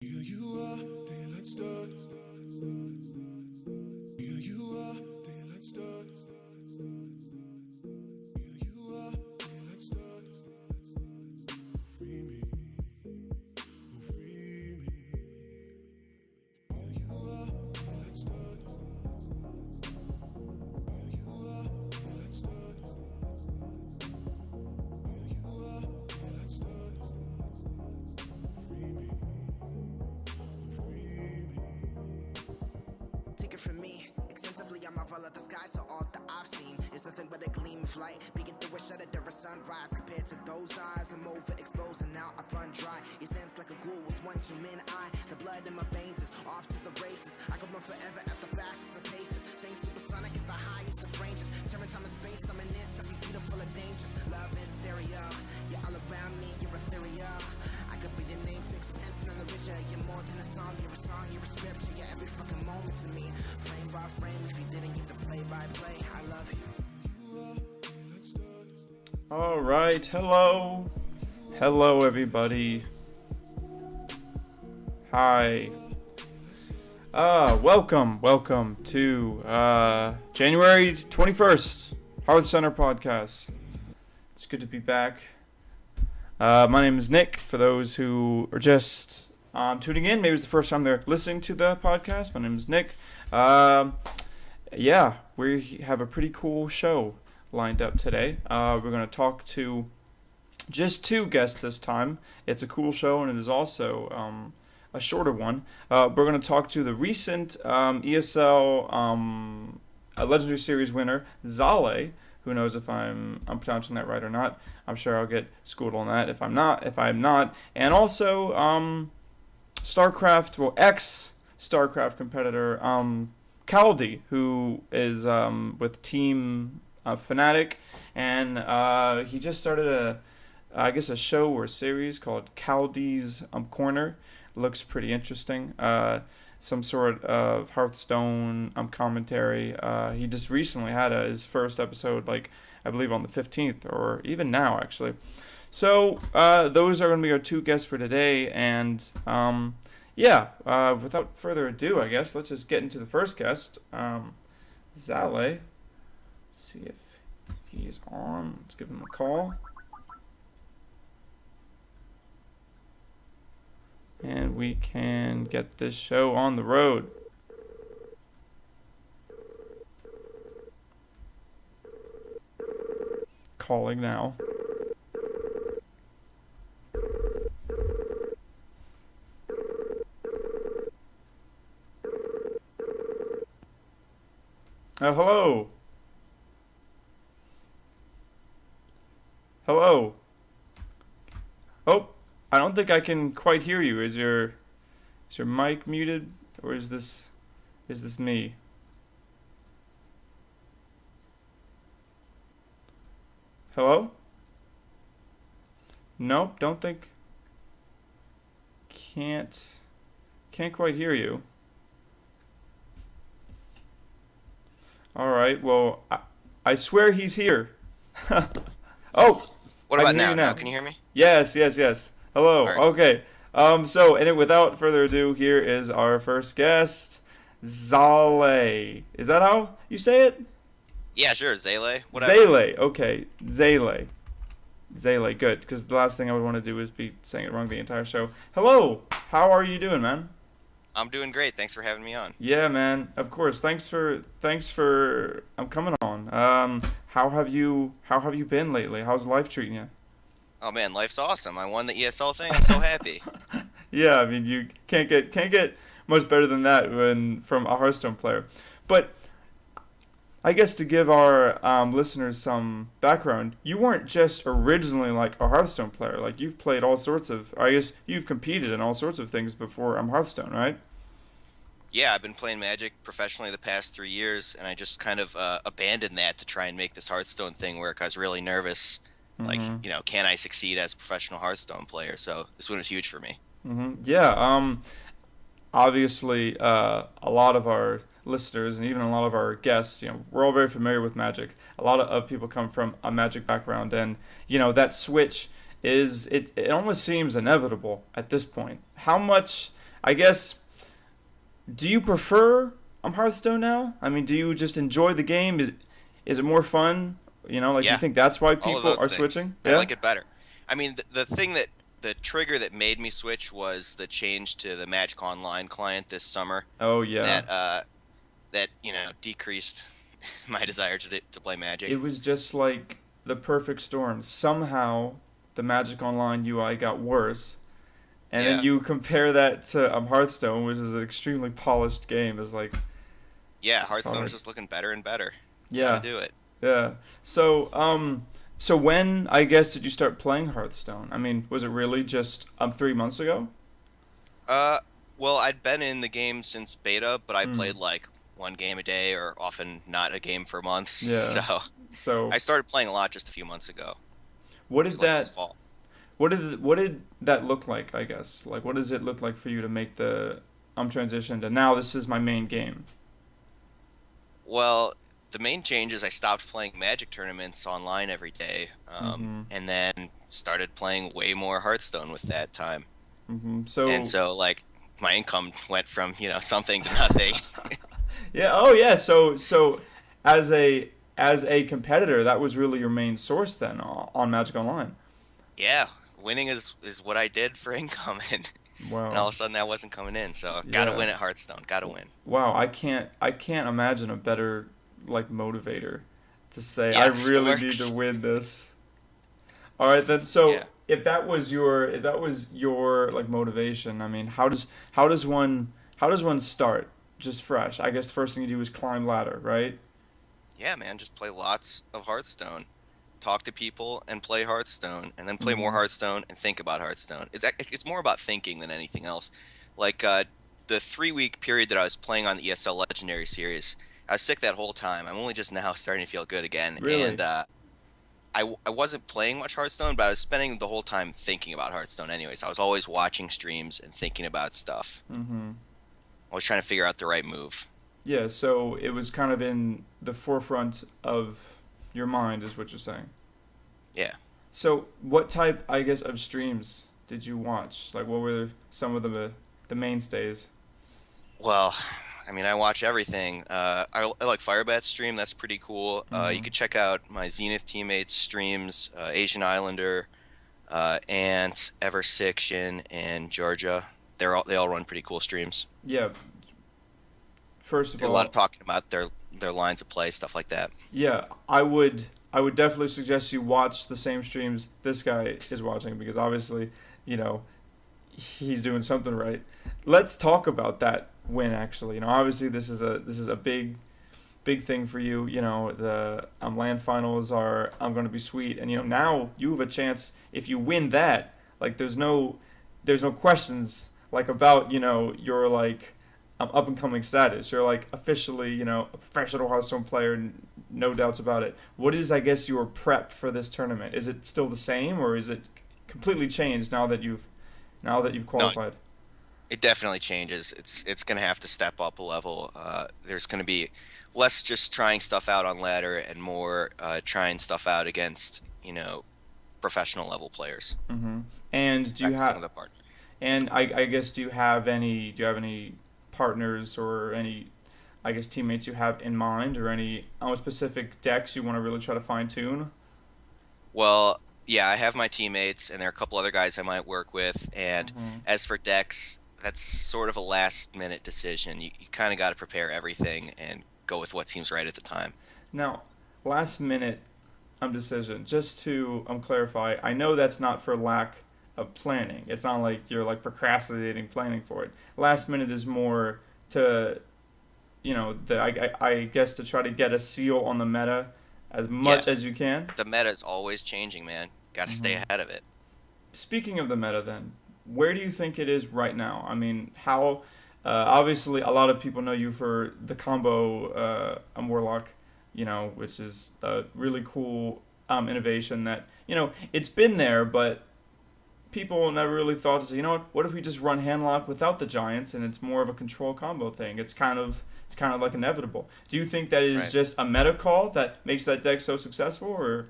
Here you are, daylight start. Here you are, daylight start. Here you are, daylight start. Free me, oh free me. Here you are, daylight start. Here you are, daylight start. Here you are, daylight start. Free me. Take it from me, extensively I marvel at the sky, so all that I've seen is nothing but a gleam of light. Peeking through a shutter, there is sunrise. Compared to those eyes, I'm overexposed and now I've run dry. Your sense like a ghoul with one human eye. The blood in my veins is off to the races. I could run forever at the fastest of paces. Saying supersonic at the highest of ranges. Tearing time and space, I'm in this, something beautiful and dangerous. Love is stereo, you're all around me, you're ethereal. I could be your name, sixpence and the richer. You're more than a song, you're a scripture. You're every fucking moment to me. Frame by frame, if you didn't get the play by play, I love you. All right, hello everybody. Hi. Welcome to January 21st HearthCenter podcast. It's good to be back. My name is Nick. For those who are just tuning in, maybe it's the first time they're listening to the podcast. My name is Nick. Yeah, we have a pretty cool show lined up today. We're going to talk to just two guests this time. It's a cool show, and it is also a shorter one. We're going to talk to the recent ESL Legendary Series winner, Zalae. Who knows if I'm pronouncing that right or not. I'm sure I'll get schooled on that if I'm not. And also, ex-StarCraft competitor, Kaldi, who is with Team Fnatic, and he just started a show or a series called Kaldi's Corner. Looks pretty interesting. Some sort of Hearthstone commentary. He just recently had his first episode, I believe on the 15th, or even now, actually. So those are going to be our two guests for today, and without further ado, I guess let's just get into the first guest, Zalae. Let's see if he's on. Let's give him a call. And we can get this show on the road. Calling now. Hello. Hello. Oh. I don't think I can quite hear you. Is your mic muted, or is this me? Hello? Nope, don't think. Can't quite hear you. All right. Well, I swear he's here. Oh. What about now? Can you hear me? Yes. Hello. Right. Okay. Without further ado, here is our first guest, Zalae. Is that how you say it? Yeah, sure. Zalae. Whatever. Zalae. Okay. Zalae. Good. Because the last thing I would want to do is be saying it wrong the entire show. Hello. How are you doing, man? I'm doing great. Thanks for having me on. Yeah, man. Of course. Thanks for coming on. How have you been lately? How's life treating you? Oh man, life's awesome. I won the ESL thing. I'm so happy. Yeah, I mean, you can't get much better than that from a Hearthstone player. But I guess to give our listeners some background, you weren't just originally like a Hearthstone player. Like you've played all sorts of. I guess you've competed in all sorts of things before Hearthstone, right? Yeah, I've been playing Magic professionally the past 3 years, and I just kind of abandoned that to try and make this Hearthstone thing work. I was really nervous. Like, can I succeed as a professional Hearthstone player? So this one was huge for me. Mm-hmm. Yeah. Obviously, a lot of our listeners and even a lot of our guests, we're all very familiar with Magic. A lot of people come from a Magic background, and that switch it almost seems inevitable at this point. How much I guess, do you prefer Hearthstone now? I mean, do you just enjoy the game? Is it more fun? You know, like, do you think that's why all of people those are things. switching? I Yeah. like it better. I mean, the trigger that made me switch was the change to the Magic Online client this summer. Oh yeah. That decreased my desire to play Magic. It was just like the perfect storm. Somehow, the Magic Online UI got worse, and then Yeah. you compare that to Hearthstone, which is an extremely polished game. It's like, Yeah, hard. Hearthstone's just looking better and better. yeah, Gotta do it. yeah. So, so when, I guess, did you start playing Hearthstone? I mean, was it really just 3 months ago? Well, I'd been in the game since beta, but I Mm. played like one game a day, or often not a game for months. Yeah. So So, I started playing a lot just a few months ago. what It did was like this that fall. what did that look like? I guess, like, what does it look like for you to make the transition to now? This is my main game. Well, the main change is I stopped playing Magic tournaments online every day, and then started playing way more Hearthstone with that time. So, And so, like, my income went from something to nothing. yeah. Oh, yeah. So, as a competitor, that was really your main source then on Magic Online. Yeah, winning is what I did for income, and all Wow. of a sudden that wasn't coming in. So gotta Yeah. win at Hearthstone. Gotta win. Wow. I can't imagine a better like motivator to say I Yeah, it really need works. to win this. All right then. So Yeah. if that was your like motivation, I mean, how does one start just fresh? I guess the first thing you do is climb ladder, right? Yeah, man, just play lots of Hearthstone. Talk to people and play Hearthstone, and then play more Mm-hmm. Hearthstone and think about Hearthstone. It's more about thinking than anything else. Like the 3 week period that I was playing on the ESL Legendary Series, I was sick that whole time. I'm only just now starting to feel good again, Really? and I wasn't playing much Hearthstone, but I was spending the whole time thinking about Hearthstone anyways. I was always watching streams and thinking about stuff. Mm-hmm. I was trying to figure out the right move. Yeah, so it was kind of in the forefront of your mind, is what you're saying. Yeah. So, what type, I guess, of streams did you watch? Like, what were some of the mainstays? Well, I mean, I watch everything. I like Firebat's stream. That's pretty cool. You could check out my Zenith teammates' streams, Asian Islander, Ant, Eversiction, and Georgia. They all run pretty cool streams. Yeah, first of Do a lot all, of talking about their lines of play, stuff like that. yeah, I would definitely suggest you watch the same streams this guy is watching because obviously, you know, he's doing something right. Let's talk about that win actually. You know, obviously this is a big thing for you. You know, the LAN finals are going to be sweet, and you know now you have a chance if you win that. Like there's no questions like about your like up and coming status. You're like officially a professional Hearthstone player, no doubts about it. What is I guess your prep for this tournament? Is it still the same or is it completely changed now that you've qualified? It definitely changes. It's gonna have to step up a level. There's gonna be less just trying stuff out on ladder and more trying stuff out against professional level players. Mm-hmm. And do you Practicing have with a partner. and I guess do you have any partners or any I guess teammates you have in mind or any specific decks you want to really try to fine tune? Well, yeah, I have my teammates, and there are a couple other guys I might work with. And as for decks, that's sort of a last minute decision. You kind of got to prepare everything and go with what seems right at the time. Now, last minute decision. Just to clarify, I know that's not for lack of planning. It's not like you're like procrastinating planning for it. Last minute is more to, I guess to try to get a seal on the meta as much as you can. The meta is always changing, man. Got to stay ahead of it. Speaking of the meta, then, where do you think it is right now? I mean, how? Obviously, a lot of people know you for the combo Warlock, which is a really cool innovation that it's been there, but people never really thought to say, what if we just run handlock without the giants and it's more of a control combo thing? It's kind of like inevitable. Do you think that is Right. just a meta call that makes that deck so successful, or?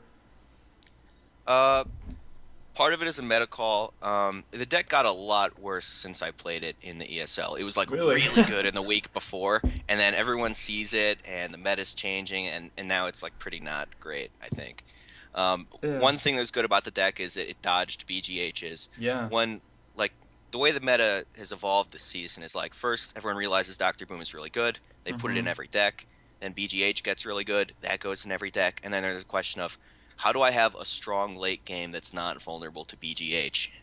Part of it is a meta call. The deck got a lot worse since I played it in the ESL. It was like Really? really good in the week before, and then everyone sees it, and the meta's changing, and now it's like pretty not great, I think. Yeah. One thing that's good about the deck is that it dodged BGHs. Yeah. One, like, the way the meta has evolved this season is like, first, everyone realizes Dr. Boom is really good. They put it in every deck. Then BGH gets really good. That goes in every deck. And then there's a question of, how do I have a strong late game that's not vulnerable to BGH?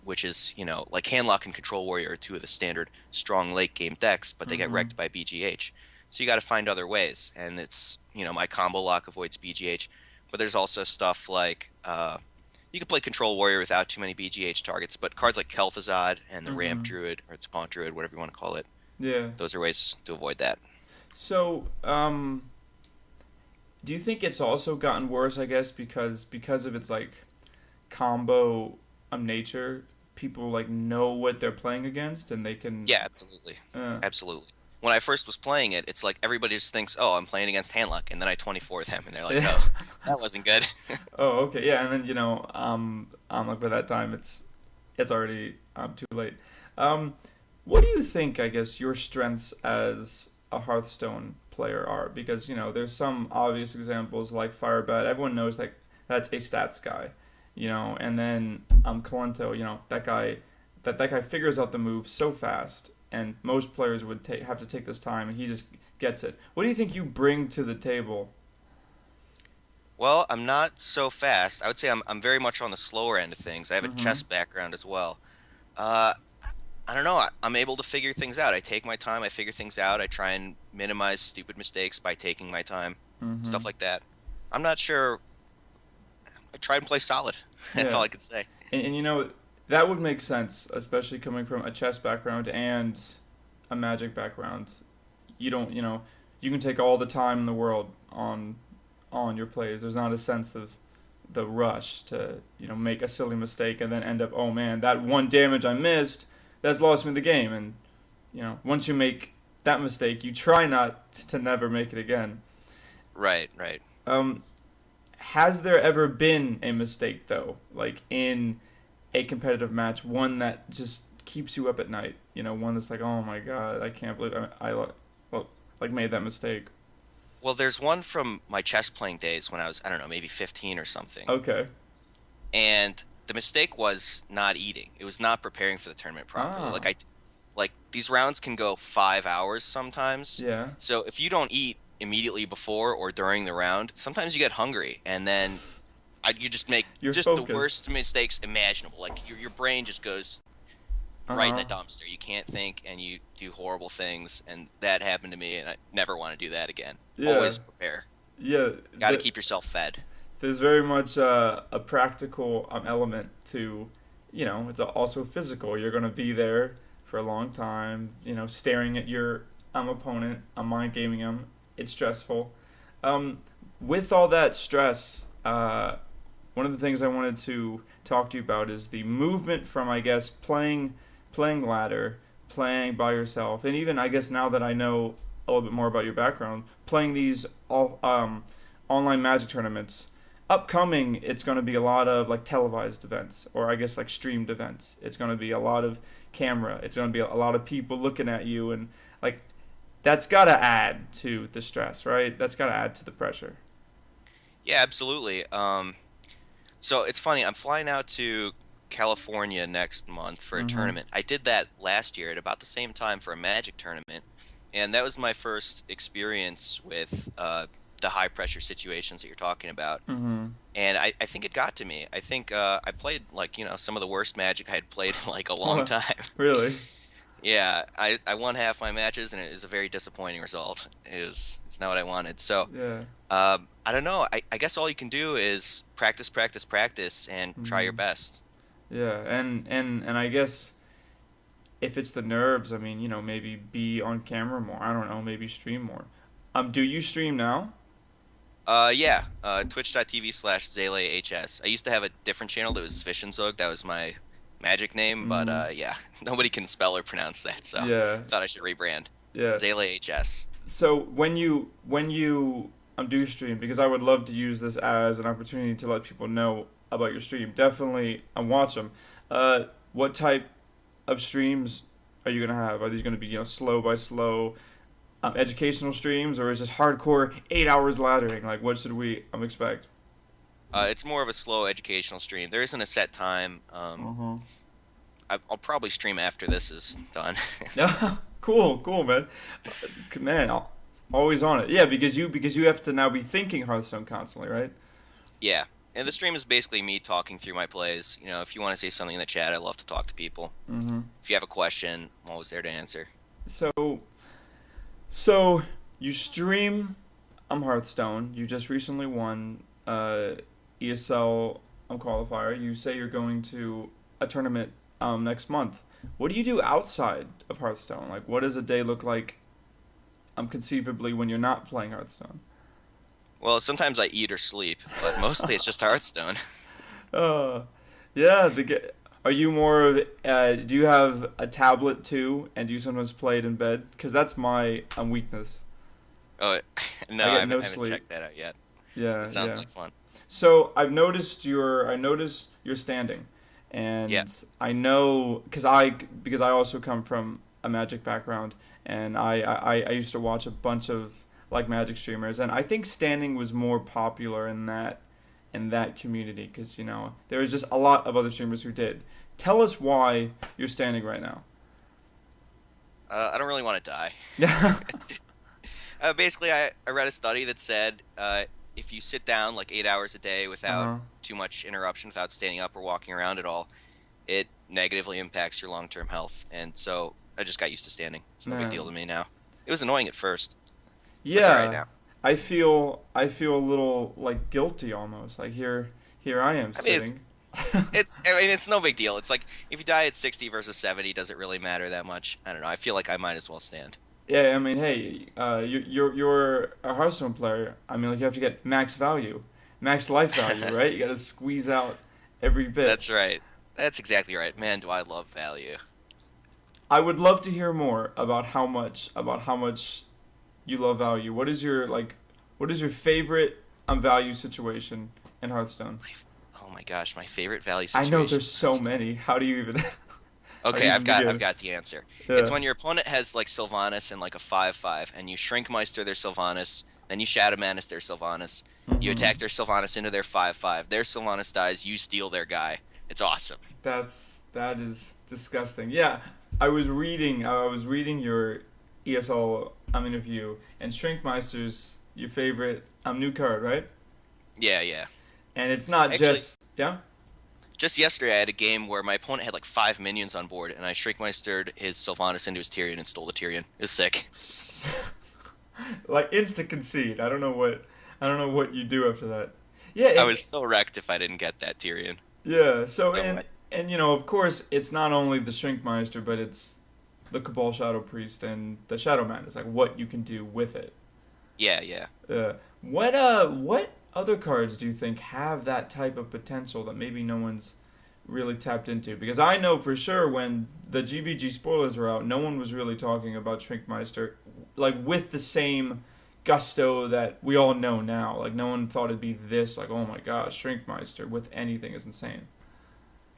Which is, like Handlock and Control Warrior are two of the standard strong late game decks, but they get wrecked by BGH. So you got to find other ways. And it's, my combo lock avoids BGH. But there's also stuff like you can play Control Warrior without too many BGH targets, but cards like Kel'Thuzad and the Ramp Druid, or Taunt Druid, whatever you want to call it, Yeah. those are ways to avoid that. So, do you think it's also gotten worse, I guess, because of its like combo nature? People like know what they're playing against, and they can. Yeah, absolutely. Absolutely. When I first was playing it, it's like everybody just thinks, oh, I'm playing against Handlock, and then I 24 them, and they're like, oh, that wasn't good. Oh, okay, yeah, and then like by that time it's already too late. What do you think? I guess your strengths as a Hearthstone player are, because there's some obvious examples like Firebat. Everyone knows like that's a stats guy, and then Kalento, that guy figures out the move so fast. And most players would have to take this time, and he just gets it. What do you think you bring to the table? Well, I'm not so fast. I would say I'm very much on the slower end of things. I have a chess background as well. I don't know. I'm able to figure things out. I take my time. I figure things out. I try and minimize stupid mistakes by taking my time. Stuff like that. I'm not sure. I try and play solid. That's all I could say. And that would make sense, especially coming from a chess background and a Magic background. You don't, you can take all the time in the world on your plays. There's not a sense of the rush to, make a silly mistake and then end up, oh man, that one damage I missed, that's lost me the game. And, once you make that mistake, you try not to never make it again. Right. Has there ever been a mistake, though, like in a competitive match, one that just keeps you up at night, one that's like, oh my god, I can't believe I made that mistake? Well, there's one from my chess playing days when I was, I don't know, maybe 15 or something. Okay. And the mistake was not eating. It was not preparing for the tournament properly. Like these rounds can go 5 hours sometimes. Yeah. So if you don't eat immediately before or during the round, sometimes you get hungry, and then you just make the worst mistakes imaginable. Like your brain just goes right in the dumpster. You can't think, and you do horrible things, and that happened to me, and I never want to do that again. Yeah. Always prepare. Yeah. Got to keep yourself fed. There's very much a practical element to, it's also physical. You're going to be there for a long time, staring at your opponent, mind gaming him. It's stressful. With all that stress, one of the things I wanted to talk to you about is the movement from, I guess, playing ladder, playing by yourself, and even, I guess, now that I know a little bit more about your background, playing these online Magic tournaments. Upcoming, it's going to be a lot of like televised events, or I guess like streamed events. It's going to be a lot of camera. It's going to be a lot of people looking at you, and like that's got to add to the stress, right? That's got to add to the pressure. Yeah, absolutely. So it's funny. I'm flying out to California next month for a tournament. I did that last year at about the same time for a Magic tournament, and that was my first experience with the high pressure situations that you're talking about. And I think it got to me. I think I played like some of the worst Magic I had played in like a long time. Really? Yeah, I won half my matches, and it was a very disappointing result. It's not what I wanted. So Yeah. I don't know. I guess all you can do is practice, and try your best. Yeah, and I guess if it's the nerves, I mean, maybe be on camera more. I don't know, maybe stream more. Do you stream now? Yeah, twitch.tv/ZalaeHS. I used to have a different channel that was Zwischenzug. That was my Magic name, but yeah, nobody can spell or pronounce that, so Yeah. thought I should rebrand. Yeah. ZalaeHS. So when you do stream, because I would love to use this as an opportunity to let people know about your stream. Definitely, watch them. What type of streams are you gonna have? Are these gonna be slow by slow, educational streams, or is this hardcore 8 hours laddering? Like, what should we expect? It's more of a slow educational stream. There isn't a set time. I'll probably stream after this is done. Cool, man. Man, always on it. Yeah, because you have to now be thinking Hearthstone constantly, right? Yeah, and the stream is basically me talking through my plays. If you want to say something in the chat, I love to talk to people. If you have a question, I'm always there to answer. So you stream Hearthstone. You just recently won ESL qualifier. You say you're going to a tournament next month. What do you do outside of Hearthstone? Like, what does a day look like conceivably when you're not playing Hearthstone? Well, sometimes I eat or sleep, but mostly it's just Hearthstone. Yeah. Are you more of? Do you have a tablet too, and do you sometimes play it in bed? Because that's my weakness. Oh no, I haven't checked that out yet. Yeah, it sounds like fun. So I've noticed your standing, and I know because I also come from a Magic background, and I used to watch a bunch of Magic streamers, and I think standing was more popular in that community because there was just a lot of other streamers who did. Tell us why you're standing right now. I don't really want to die. Basically, I read a study that said if you sit down 8 hours a day without too much interruption, without standing up or walking around at all, it negatively impacts your long-term health. And so I just got used to standing. It's no big deal to me now. It was annoying at first. Yeah, it's all right now. I feel a little guilty almost. Here I am sitting. It's no big deal. It's like if you die at 60 versus 70, does it really matter that much? I don't know. I feel like I might as well stand. Yeah, I mean, hey, you're a Hearthstone player. I mean, you have to get max value, max life value, right? You got to squeeze out every bit. That's right. That's exactly right. Man, do I love value. I would love to hear more about how much you love value. What is your favorite value situation in Hearthstone? Oh my gosh, my favorite value situation. I know there's so many. How do you even? Okay, I've got the answer. Yeah. It's when your opponent has Sylvanas and a 5/5, and you Shrinkmeister their Sylvanas, then you Shadow Manis their Sylvanas. You attack their Sylvanas into their 5/5. Their Sylvanas dies. You steal their guy. It's awesome. That is disgusting. Yeah, I was reading your ESL interview, and Shrinkmeister's your favorite new card, right? Yeah. And it's not just Just yesterday, I had a game where my opponent had 5 minions on board, and I Shrinkmeistered his Sylvanas into his Tyrion and stole the Tyrion. It was sick. Instant concede. I don't know what you do after that. Yeah, I was so wrecked if I didn't get that Tyrion. Yeah. So and of course it's not only the Shrinkmeister, but it's the Cabal Shadow Priest and the Shadow Man. It's what you can do with it. Yeah. What other cards do you think have that type of potential that maybe no one's really tapped into? Because I know for sure when the GBG spoilers were out, no one was really talking about Shrinkmeister with the same gusto that we all know now. No one thought it'd be this, oh my gosh, Shrinkmeister with anything is insane.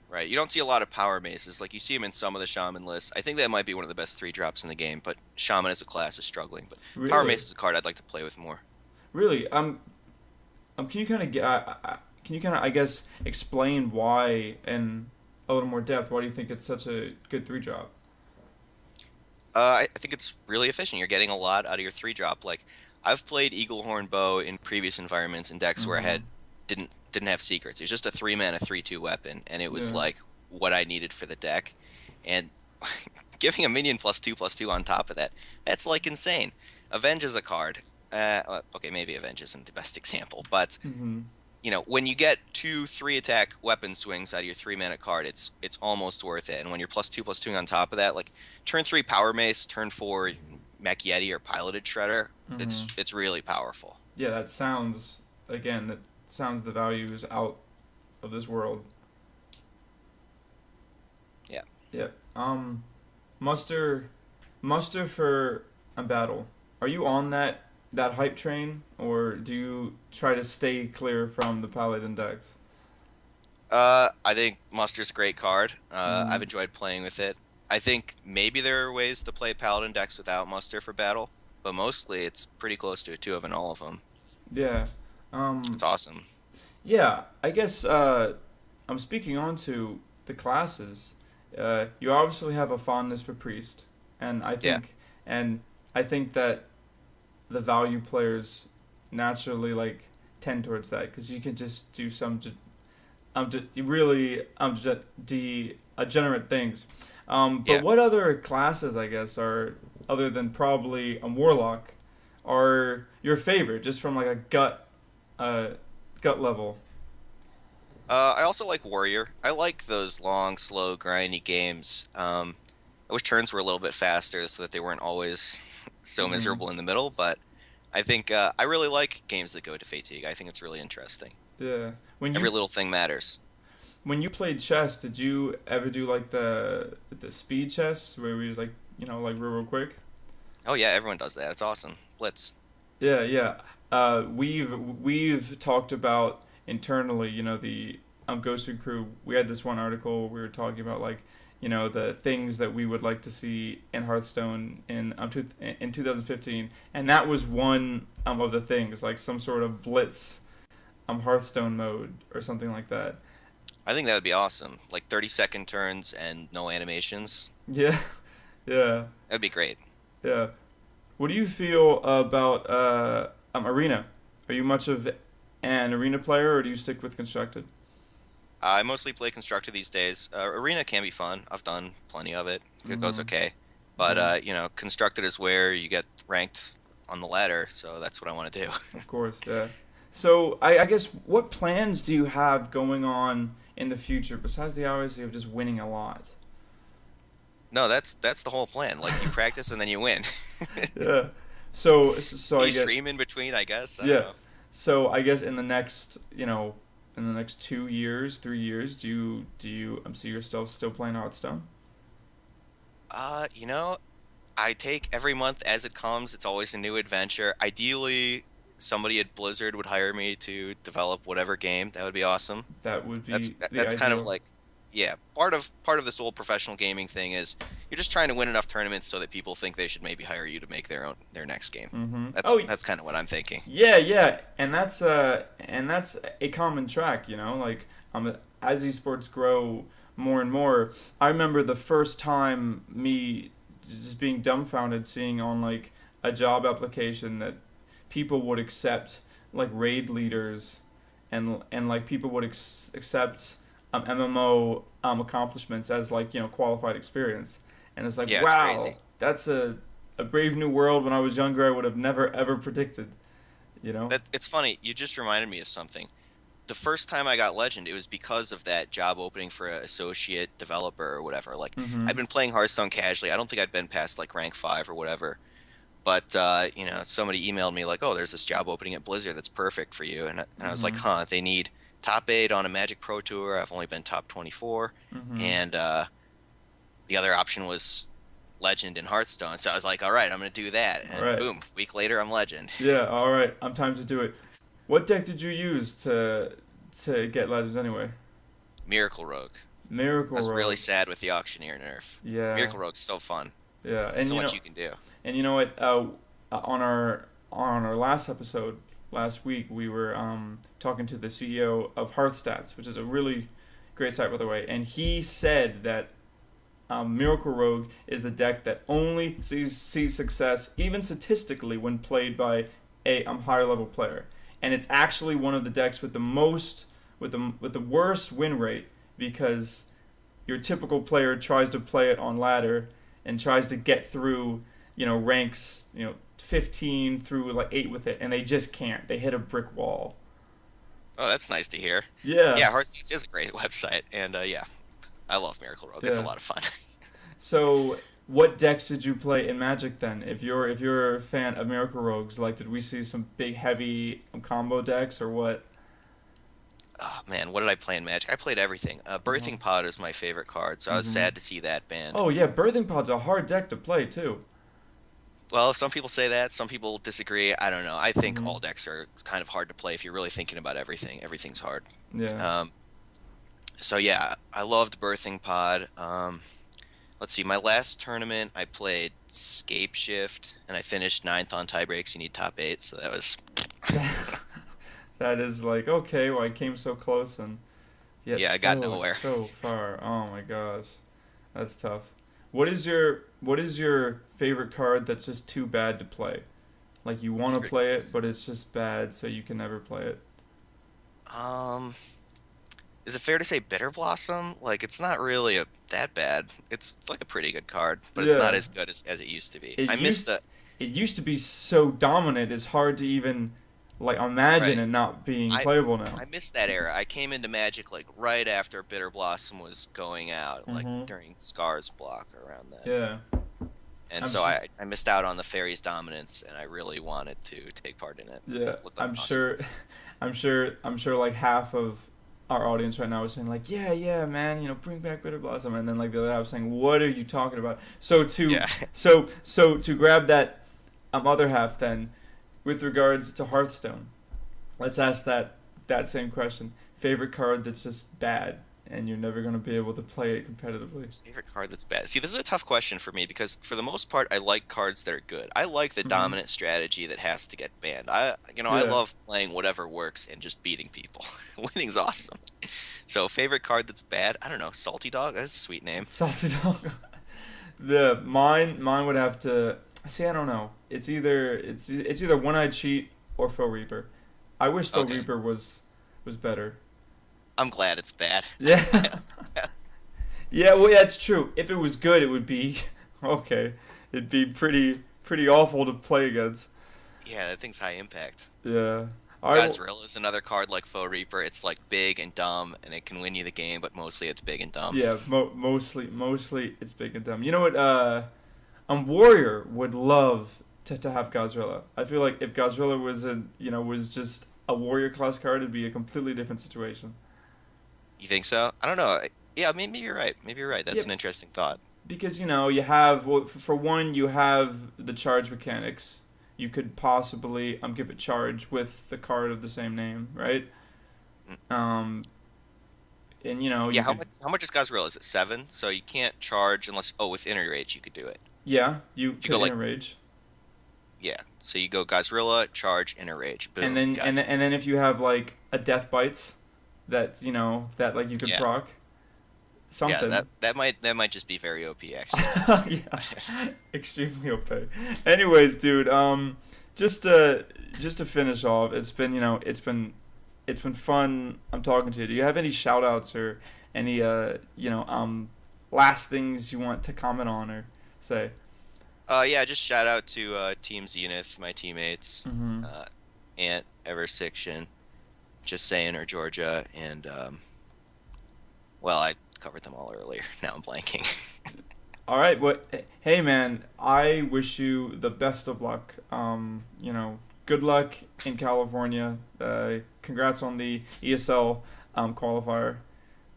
Right, you don't see a lot of power maces. You see them in some of the Shaman lists. I think that might be one of the best 3-drops in the game, but Shaman as a class is struggling. But really? Power mace is a card I'd like to play with more. Really? Can you kind of I guess explain why in a little more depth? Why do you think it's such a good 3-drop? I think it's really efficient. You're getting a lot out of your 3-drop. I've played Eaglehorn Bow in previous environments in decks where I didn't have secrets. It was just a 3-mana 3/2 weapon, and it was what I needed for the deck. And giving a minion +2/+2 on top of that, that's insane. Avenge is a card. Okay, maybe Avenge isn't the best example, but when you get 2-3 attack weapon swings out of your 3-mana card, it's almost worth it. And when you're +2/+2 on top of that, turn 3 Power Mace, turn 4 Mech-Yeti or Piloted Shredder, it's really powerful. Yeah, that sounds the value is out of this world. Yeah. Muster for a battle. Are you on that hype train, or do you try to stay clear from the Paladin decks? I think Muster's a great card. Mm, I've enjoyed playing with it. I think maybe there are ways to play Paladin decks without Muster for battle, but mostly it's pretty close to a 2 of in all of them. yeah. It's awesome. Yeah, I guess I'm speaking on to the classes. You obviously have a fondness for priest, and Yeah. and I think that the value players naturally like tend towards that because you can just do some really degenerate things. But Yeah. what other classes, I guess, are other than probably a warlock, are your favorite, just from like a uh, gut level? I also like Warrior. I like those long, slow, grindy games. I wish turns were a little bit faster so that they weren't always so Hmm. miserable in the middle, but I think I really like games that go to fatigue. I think it's really interesting. Yeah. Every little thing matters. When you played chess, did you ever do like the speed chess where we just like like real quick? Oh yeah, everyone does that. It's awesome. Blitz. Yeah, yeah. We've talked about internally, the Gosu crew. We had this one article we were talking about like the things that we would like to see in Hearthstone in 2015, and that was one of the things like some sort of blitz Hearthstone mode or something like that. I think that would be awesome. Like 30-second turns and no animations. Yeah, yeah, That'd be great. yeah. What do you feel about arena? Are you much of an arena player, or do you stick with constructed? I mostly play Constructed these days. Arena can be fun. I've done plenty of it. It goes Mm-hmm. okay. But Yeah, Constructed is where you get ranked on the ladder, so that's what I want to do. of course. Yeah. So I guess what plans do you have going on in the future besides the obviously of just winning a lot? No, that's the whole plan. Like you practice and then you win. Yeah. So I You guess stream in between, I guess. I don't yeah. know. So I guess in the next in the next 2 years, 3 years, do you see yourself still playing Hearthstone? Uh, you know, I take every month as it comes. It's always a new adventure. Ideally, somebody at Blizzard would hire me to develop whatever game. That would be awesome. That would That's be the that's kind of ideal. like, yeah, part of this whole professional gaming thing is you're just trying to win enough tournaments so that people think they should maybe hire you to make their next game. Mm-hmm. That's Oh, that's kind of what I'm thinking. yeah, yeah, and that's a common track, like as esports grow more and more. I remember the first time me just being dumbfounded seeing on like a job application that people would accept like raid leaders and like people would accept MMO accomplishments as like qualified experience, and it's like Yeah, it's wow, crazy. that's a brave new world. When I was younger, I would have never ever predicted. You know. That it's funny. You just reminded me of something. The first time I got Legend, it was because of that job opening for an associate developer or whatever. Like I'd Mm-hmm. been playing Hearthstone casually. I don't think I'd been past like rank 5 or whatever. But somebody emailed me like, "Oh, there's this job opening at Blizzard that's perfect for you." And I was like, Mm-hmm. "Huh, they need top 8 on a Magic Pro Tour. I've only been top 24." Mm-hmm. And the other option was Legend in Hearthstone. So I was like, "All right, I'm going to do that." All And right. boom, week later I'm Legend. Yeah. All right. I'm time to do it. What deck did you use to get legends anyway? Miracle Rogue. I Miracle was really Rogue. sad with the Auctioneer nerf. Yeah. Miracle Rogue's so fun. Yeah. So much you can do. And you know what? On our last episode last week, we were talking to the CEO of HearthStats, which is a really great site by the way, and he said that Miracle Rogue is the deck that only sees success, even statistically, when played by a higher level player, and it's actually one of the decks with the most with the worst win rate because your typical player tries to play it on ladder and tries to get through ranks 15 through like 8 with it, and they just can't. They hit a brick wall. Oh, that's nice to hear. Yeah, Yeah, Hearthstone is a great website, and yeah, I love Miracle Rogue. It's a yeah. lot of fun. So, what decks did you play in Magic then? If you're a fan of Miracle Rogues, like did we see some big heavy combo decks or what? Oh man, what did I play in Magic? I played everything. Uh-huh. Birthing Pod is my favorite card, so I was Mm-hmm. sad to see that banned. Oh yeah, Birthing Pod's a hard deck to play too. Well, some people say that, some people disagree. I don't know. I think Mm-hmm. all decks are kind of hard to play if you're really thinking about everything. Everything's hard. Yeah. Um, So yeah, I loved Birthing Pod. Let's see, my last tournament I played Scape Shift and I finished ninth on tie breaks. You need top eight, so that was That is like, okay, well, I came so close and yet yeah, I got so, nowhere. so far. Oh my gosh. That's tough. What is your favorite card that's just too bad to play? Like you want to Favorite play it, cards. but it's just bad, so you can never play it. Um, is it fair to say Bitter Blossom? Like it's not really that bad. It's like a pretty good card, but it's not Yeah. as good as it used to be. It I miss used the it used to be so dominant. It's hard to even like imagine right. it not being I playable now. I missed that era. I came into Magic like right after Bitter Blossom was going out, like Mhm. during Scar's block around then. Yeah. And I'm so sure. I missed out on the fairies dominance, and I really wanted to take part in it. Yeah. Looked like I'm awesome. sure. I'm sure. Like half of our audience right now is saying like, yeah, yeah, man, bring back Bitter Blossom, and then like the other half saying, what are you talking about? So to Yeah. so to grab that other half then, with regards to Hearthstone, let's ask that same question. Favorite card that's just bad and you're never gonna be able to play it competitively. Favorite card that's bad. See, this is a tough question for me because for the most part, I like cards that are good. I like the Hmm. dominant strategy that has to get banned. I Yeah. love playing whatever works and just beating people. Winning's awesome. So, favorite card that's bad? I don't know. Salty Dog? That's a sweet name. Salty dog. The mine would have to see. I don't know. It's either One Eye Cheat or Faux Reaper. I wish Faux Okay. Reaper was better. I'm glad it's bad. Yeah. Yeah. Well, yeah, it's true. If it was good, it would be okay. It'd be pretty awful to play against. Yeah, that thing's high impact. Yeah. All right. Well, Godzilla is another card like Faux Reaper. It's like big and dumb, and it can win you the game, but mostly it's big and dumb. yeah. Mostly it's big and dumb. You know what? Warrior would love to have Godzilla. I feel like if Godzilla was just a warrior class card, it'd be a completely different situation. You think so? I don't know. Yeah, maybe you're right. Maybe you're right. Yeah, That's an interesting thought. because you have, well, for one, you have the charge mechanics. You could possibly give it charge with the card of the same name, right? Mm. Um, and Yeah, you could, how much is Godzilla? Is it seven? So you can't charge unless with inner rage you could do it. yeah, you If you could go like interrage, yeah, so you go Godzilla, charge, inner rage, and boom, then and then, gotcha. and then if you have like a death bites, that like you could Yeah, proc yeah, something. that might just be very OP actually. Yeah, extremely OP. Anyways, dude, just to finish off, it's been fun. I'm talking to you. Do you have any shout outs or any last things you want to comment on or say? Yeah, just shout out to Team Zenith, my teammates, Mm-hmm. uh, Ant, Eversection, just saying, or Georgia, and well, I covered them all earlier. Now I'm blanking. All right. Well, hey man, I wish you the best of luck. Good luck in California. Congrats on the ESL qualifier.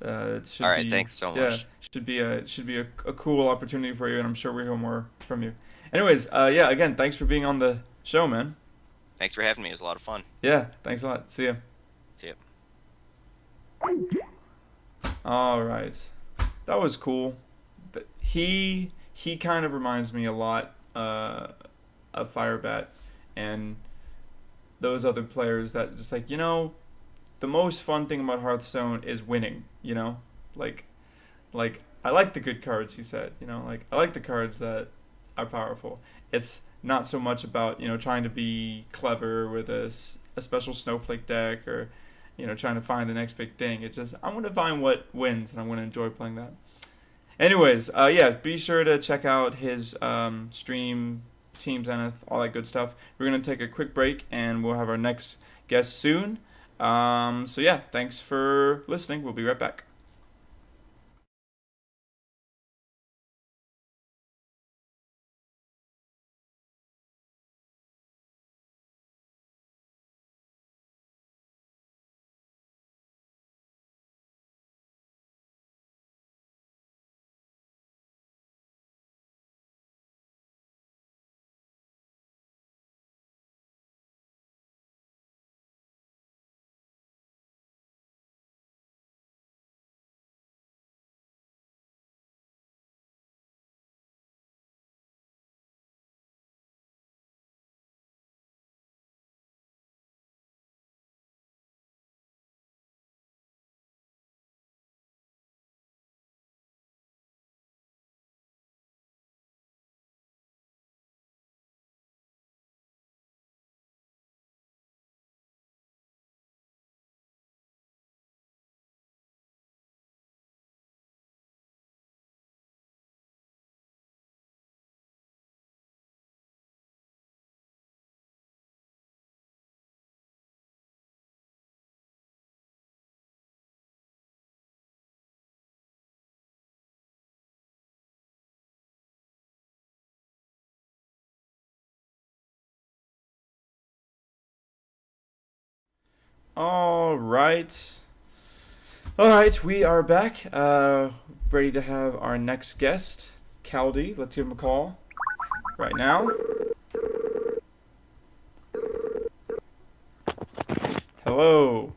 It All should right, be, thanks so yeah, much. should be a cool opportunity for you, and I'm sure we'll hear more from you. Anyways, yeah, again, thanks for being on the show, man. Thanks for having me. It was a lot of fun. Yeah, thanks a lot. See ya. See ya. All right, that was cool. He kind of reminds me a lot of Firebat and those other players that just like the most fun thing about Hearthstone is winning. Like I like the good cards. He said, like I like the cards that are powerful. It's not so much about trying to be clever with a special snowflake deck or trying to find the next big thing. It's just I'm gonna find what wins and I'm gonna enjoy playing that. Anyways, yeah, be sure to check out his stream, Team Zenith, all that good stuff. We're gonna take a quick break and we'll have our next guest soon. So yeah, thanks for listening. We'll be right back. All right. All right, we are back. Ready to have our next guest, Kaldi. Let's give him a call right now. Hello.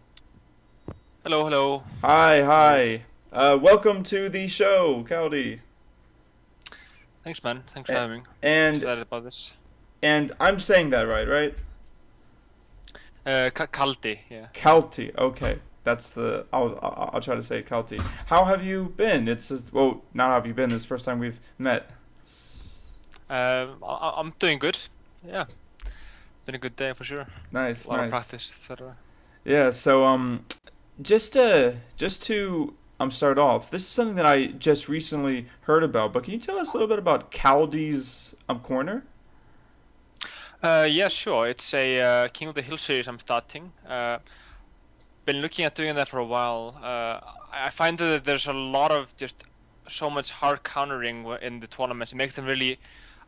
Hello, hello. Hi. Welcome to the show, Kaldi. Thanks, man. Thanks for having me. And Excited about this. and I'm saying that right? Kaldi, yeah. Kalti. Okay, that's the. I'll try to say Kalti. How have you been? It's just, well, not how have you been. This is the first time we've met. I'm doing good. Yeah, been a good day for sure. Nice, A lot of nice. practice, etc. Yeah. So just to start off. This is something that I just recently heard about. But can you tell us a little bit about Kaldi's corner? Yeah, sure. It's a King of the Hill series I'm starting. Been looking at doing that for a while. I find that there's a lot of just so much hard countering in the tournaments. It makes them really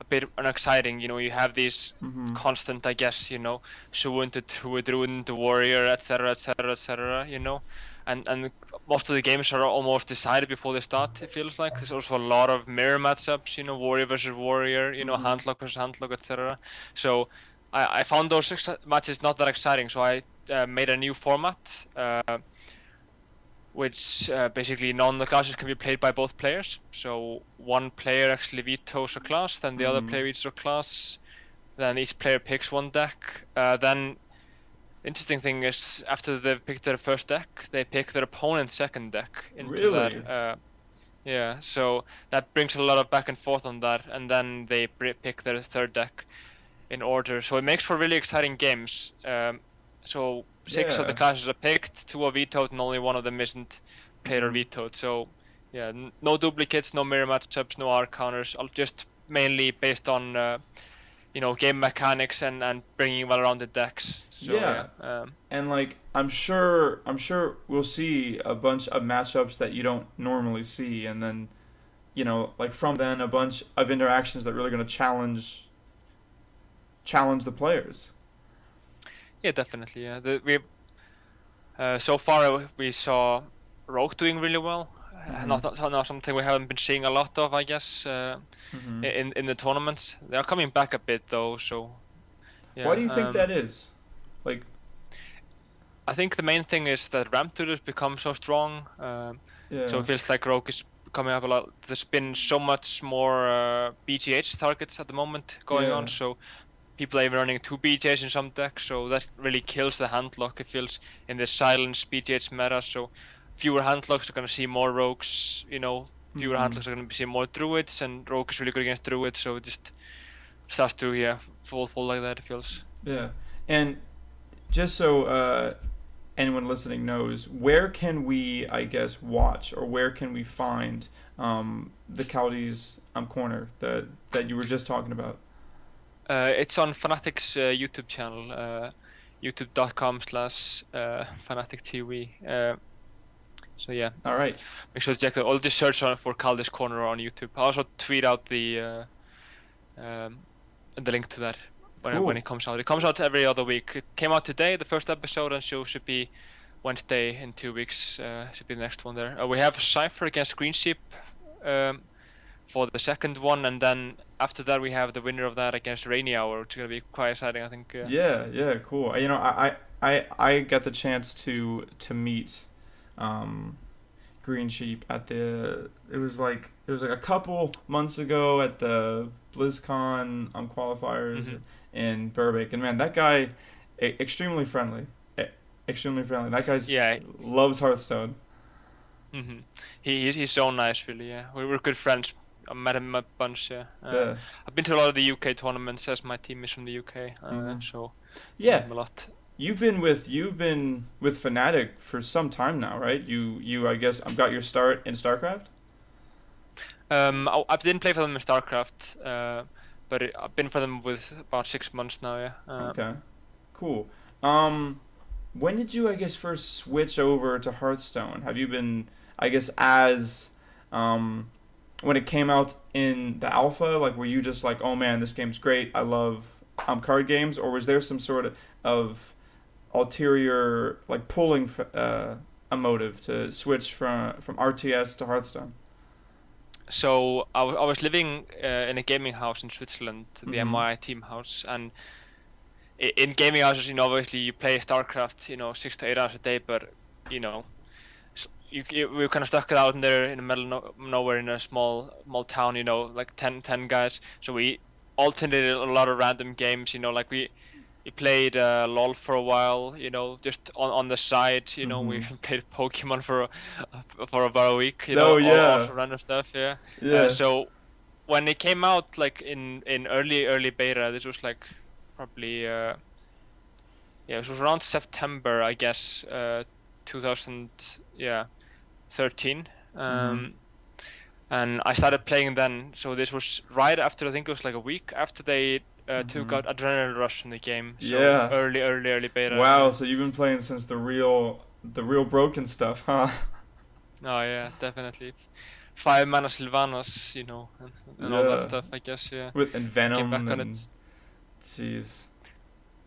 a bit unexciting. You know, you have these constant, I guess, you know, Shu into Druid, Druid into Warrior, etc., etc., etc., you know. And most of the games are almost decided before they start, it feels like. There's also a lot of mirror matchups, you know, Warrior versus Warrior, you know, Handlock versus Handlock, etc. So I found those matches not that exciting, so I made a new format, which basically none of the classes can be played by both players. So one player actually vetoes a class, then the other player vetoes a class, then each player picks one deck. Then interesting thing is, after they've picked their first deck, they pick their opponent's second deck into that. Yeah, so that brings a lot of back and forth on that, and then they pick their third deck in order. So it makes for really exciting games. So 6 of the classes are picked, 2 are vetoed, and only one of them isn't played or vetoed. So yeah, no duplicates, no mirror matchups, no R counters, just mainly based on you know, game mechanics and bringing well-rounded decks. So, and like I'm sure we'll see a bunch of matchups that you don't normally see, and then, you know, like from then a bunch of interactions that are really going to challenge the players. Yeah, definitely. Yeah, so far we saw Rogue doing really well. Not something we haven't been seeing a lot of, I guess, in the tournaments. They are coming back a bit though. So yeah. Why do you think that is? Like, I think the main thing is that ramp duel has become so strong. So it feels like Rogue is coming up a lot. There's been so much more BGH targets at the moment going on. So people are even running 2 BGHs in some decks. So that really kills the handlock. It feels in the silence BGH meta. So fewer handlocks are going to see more rogues. You know, fewer handlocks are going to see more druids, and rogue is really good against druids. So it just starts to fall like that. It feels. Yeah, and just so anyone listening knows, where can we, I guess, watch, or where can we find the Kaldi's corner that you were just talking about? It's on Fnatic's YouTube channel, youtube.com/FnaticTV. So yeah. All right. Make sure to check that. I'll just search for Kaldi's Corner on YouTube. I'll also tweet out the link to that when it comes out. It comes out every other week. It came out today, the first episode, and should be Wednesday in 2 weeks. Should be the next one there. We have Cypher against Green Sheep for the second one, and then after that we have the winner of that against Rainy Hour, which is gonna be quite exciting, I think. Yeah, cool. You know, I got the chance to meet Green Sheep at it was like a couple months ago at the BlizzCon qualifiers in Burbank, and man, that guy extremely friendly. That guy's loves Hearthstone. He's so nice, really. Yeah, we were good friends. I met him a bunch. I've been to a lot of the UK tournaments, as my team is from the UK. So a lot. You've been with Fnatic for some time now, right? You I guess got your start in StarCraft. I didn't play for them in StarCraft, but I've been for them with about 6 months now. Yeah. Okay. Cool. When did you, I guess, first switch over to Hearthstone? Have you been, I guess, as when it came out in the alpha, like, were you just like, oh man, this game's great, I love card games, or was there some sort of ulterior, like pulling a motive to switch from RTS to Hearthstone? So I was living in a gaming house in Switzerland, the Mhm. MI team house, and in gaming houses, obviously you play StarCraft, 6 to 8 hours a day, but you know, we were kind of stuck out in there in the middle of nowhere in a small town, like 10 guys. So we alternated a lot of random games, like we played LOL for a while, just on the side, we played Pokemon for about a week, Oh, all yeah. random stuff, yeah. Yeah. So when it came out, like in early beta, this was like probably it was around September, I guess, 2013. And I started playing then. So this was right after, I think it was like a week after they took out Adrenaline Rush from the game. So Yeah. early beta. Wow, Yeah. so you've been playing since the real broken stuff, huh? Oh yeah, definitely. 5 mana Sylvanas, and all that Yeah. stuff, I guess, yeah. And Venom Came back on and it. jeez.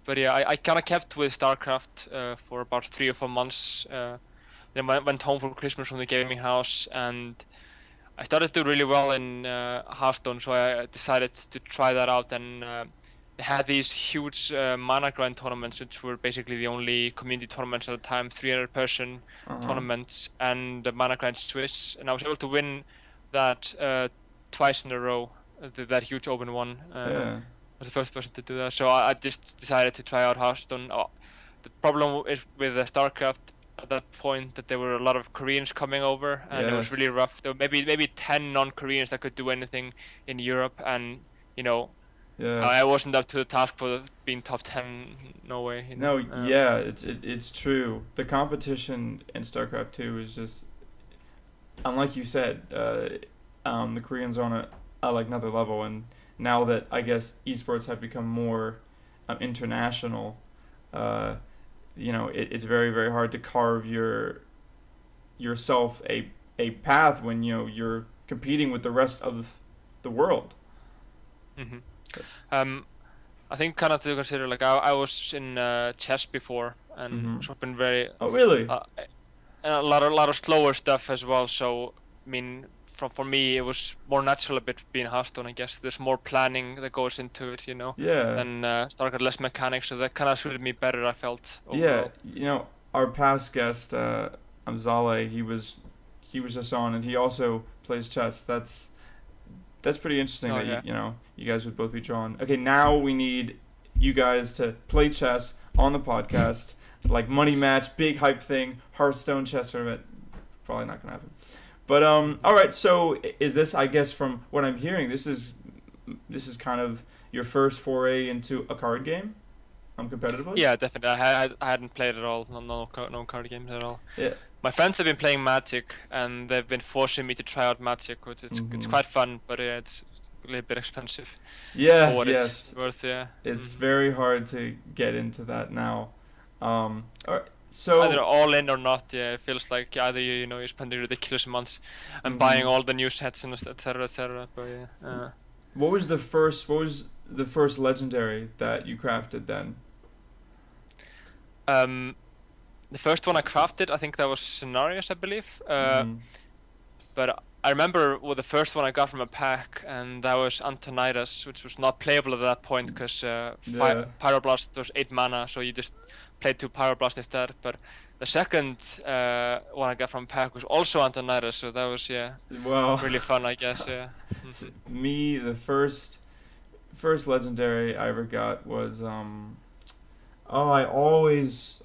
But yeah, I kind of kept with StarCraft for about 3 or 4 months. Then went home for Christmas from the gaming house, and I started to do really well in Hearthstone, so I decided to try that out. And they had these huge mana grind tournaments, which were basically the only community tournaments at the time, 300-person tournaments, and the mana grind Swiss. And I was able to win that twice in a row, that huge open one. Yeah. I was the first person to do that, so I just decided to try out Hearthstone. The problem is with StarCraft at that point that there were a lot of Koreans coming over, and it was really rough. There were maybe 10 non-Koreans that could do anything in Europe, and I wasn't up to the task for being top 10. No way. No, yeah, it's true. The competition in StarCraft 2 is just, unlike you said, the Koreans are on a like another level, and now that I guess esports have become more international, it's very, very hard to carve yourself a path when you're competing with the rest of the world. I think kind of to consider, like I was in chess before, and it's been very. Oh really? And a lot of slower stuff as well. So I mean, for me, it was more natural a bit being Hearthstone. I guess there's more planning that goes into it, Yeah. And StarCraft less mechanics, so that kind of suited me better, I felt. Overall. Yeah, our past guest, Zalae, he was just on, and he also plays chess. That's pretty interesting you guys would both be drawn. Okay, now we need you guys to play chess on the podcast, like money match, big hype thing, Hearthstone chess tournament. Probably not gonna happen. But all right. So is this? I guess from what I'm hearing, this is kind of your first foray into a card game, competitively. Yeah, definitely. I hadn't played at all. No card games at all. Yeah. My friends have been playing Magic, and they've been forcing me to try out Magic, which it's quite fun, but it's a little bit expensive. Yeah. For what yes. It's worth. Yeah. It's very hard to get into that now. All right. So either all in or not, yeah. It feels like either you're spending ridiculous amounts and buying all the new sets and etc. But yeah. What was the first legendary that you crafted then? The first one I crafted, I think that was Scenarios, I believe. But I remember the first one I got from a pack, and that was Antonidas, which was not playable at that point because Pyroblast was 8 mana, so you just played 2 Pyroblast instead. But the second one I got from a pack was also Antonidas, so that was really fun, I guess. Yeah. Me, the first legendary I ever got was I always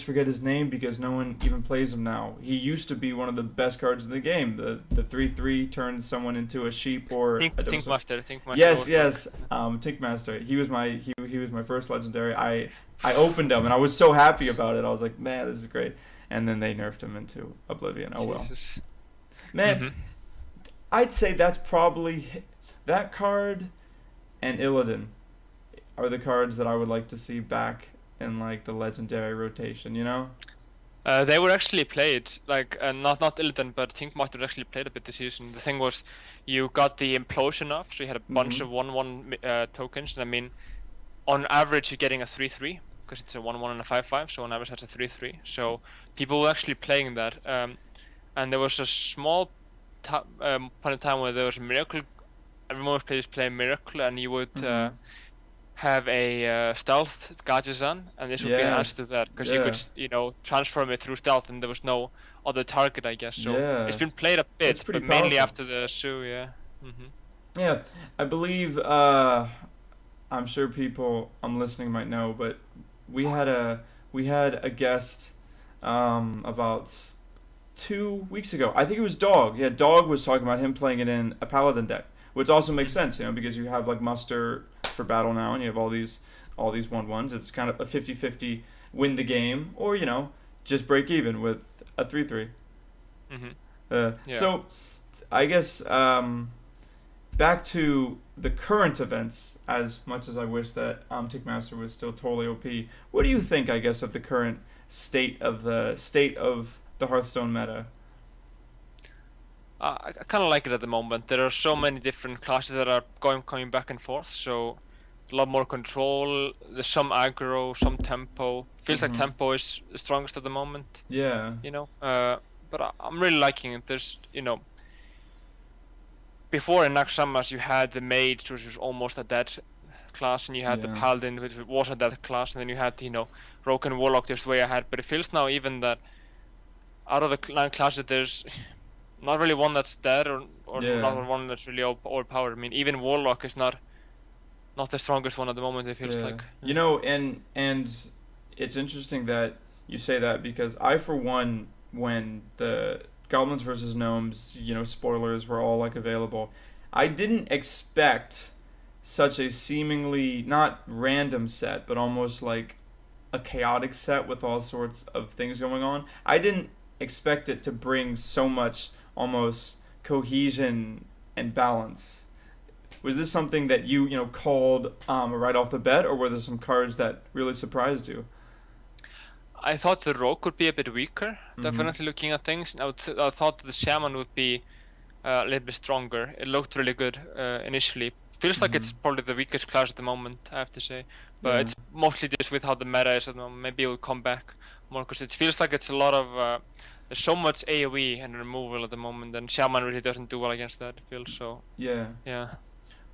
forget his name because no one even plays him now. He used to be one of the best cards in the game. The 3/3 turns someone into a sheep or Tinkmaster. Yes. Tinkmaster. He was my first legendary. I opened him and I was so happy about it. I was like, man, this is great. And then they nerfed him into Oblivion. Oh well. Man, I'd say that's probably that card and Illidan are the cards that I would like to see back in like the legendary rotation, They were actually played, like not Illidan, but Tinkmaster actually played a bit this season. The thing was, you got the implosion off, so you had a bunch of 1/1 tokens, and I mean, on average you're getting a 3/3. because it's a 1-1 and a 5-5, so on average that's a 3-3. So people were actually playing that, and there was a small point in time where there was a miracle. Most players play miracle, and you would have a stealth Gajazan, and this would be an answer to that, because you could transform it through stealth, and there was no other target, I guess. So it's been played a bit, but mainly after the Sue, Yeah, I believe, I'm sure people listening might know, but we had a guest about 2 weeks ago. I think it was Dog. Yeah, Dog was talking about him playing it in a Paladin deck, which also makes sense, because you have like muster for battle now, and you have all these 1/1s. It's kind of a 50-50 win the game, or just break even with a 3-3. So I guess back to the current events. As much as I wish that Tickmaster was still totally OP, what do you think, I guess, of the current state of the Hearthstone meta? I kind of like it at the moment. There are so many different classes that are coming back and forth, so a lot more control. There's some aggro, some tempo. Feels like tempo is the strongest at the moment. Yeah. But I'm really liking it. There's, before in Naxxramas you had the Mage, which was almost a dead class, and you had the Paladin, which was a dead class, and then you had, Rogue and Warlock just way ahead. But it feels now even that out of the 9 classes, there's not really one that's dead, or not one that's really overpowered. I mean, even Warlock is not the strongest one at the moment, it feels like. And it's interesting that you say that, because I, for one, when the Goblins versus Gnomes, spoilers were all like available, I didn't expect such a seemingly not random set, but almost like a chaotic set with all sorts of things going on. I didn't expect it to bring so much almost cohesion and balance. Was this something that you called right off the bat, or were there some cards that really surprised you? I thought the Rogue could be a bit weaker, definitely looking at things. I thought the Shaman would be a little bit stronger. It looked really good initially. Feels like it's probably the weakest class at the moment, I have to say. But it's mostly just with how the meta is at the moment. Maybe it will come back more, because it feels like it's a lot of... there's so much AoE and removal at the moment, and Shaman really doesn't do well against that, it feels so. Yeah.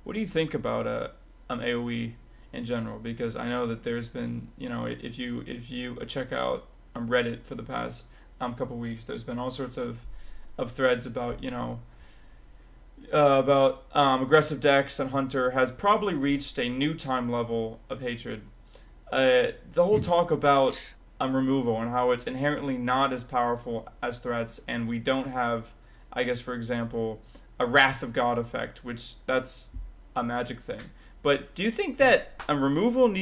What do you think about AoE in general? Because I know that there's been, if you check out Reddit for the past couple weeks, there's been all sorts of threads about, aggressive decks, and Hunter has probably reached a new time level of hatred. The whole talk about removal and how it's inherently not as powerful as threats, and we don't have, I guess, for example, a Wrath of God effect, which that's a magic thing. But do you think that removal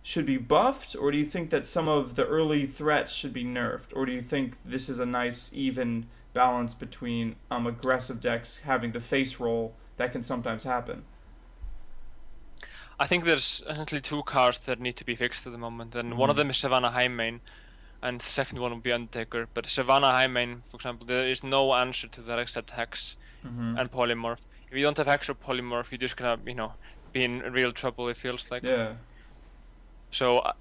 should be buffed, or do you think that some of the early threats should be nerfed, or do you think this is a nice even balance between aggressive decks having the face roll that can sometimes happen? I think there's essentially 2 cards that need to be fixed at the moment, and one of them is Savannah Highmane, and the second one would be Undertaker. But Savannah Highmane, for example, there is no answer to that except Hex and Polymorph. If you don't have Hex or Polymorph, you're just gonna, be in real trouble, it feels like. Yeah. So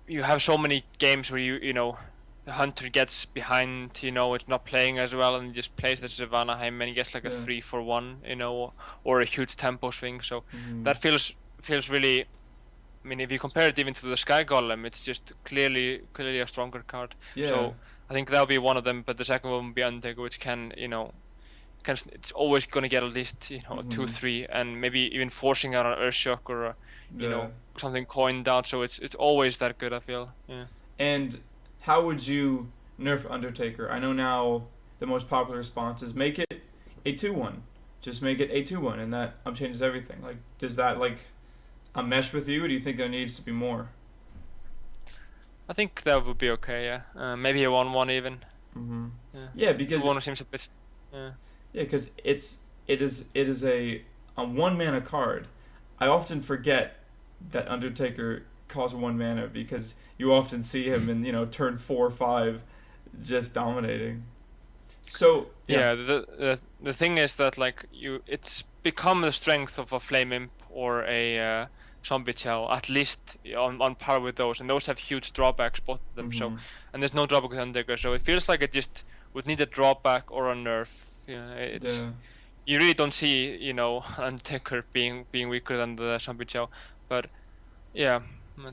you have so many games where the Hunter gets behind, it's not playing as well, and he just plays the Savannah Highmane, gets like a 3-for-1, or a huge tempo swing. So that feels really, I mean, if you compare it even to the Sky Golem, it's just clearly a stronger card. Yeah. So I think that'll be one of them, but the second one will be Undertaker, which can, it's always going to get at least, 2-3, and maybe even forcing out an Earthshock or something coined out. So it's always that good, I feel. Yeah. And how would you nerf Undertaker? I know now the most popular response is make it a 2-1. Just make it a 2-1, and that changes everything. Like, does that mesh with you, or do you think there needs to be more? I think that would be okay. Yeah. Maybe a 1-1 even. Yeah, because 2-1 seems a bit. Yeah, because it is a 1-mana card. I often forget that Undertaker costs 1 mana, because you often see him in turn 4 or 5 just dominating. So the thing is that it's become the strength of a Flame Imp or a Zombie Chow, at least on par with those, and those have huge drawbacks, both of them. So, and there's no drawback with Undertaker, so it feels like it just would need a drawback or a nerf. You really don't see, Undertaker being weaker than the Zombie Chow, but yeah,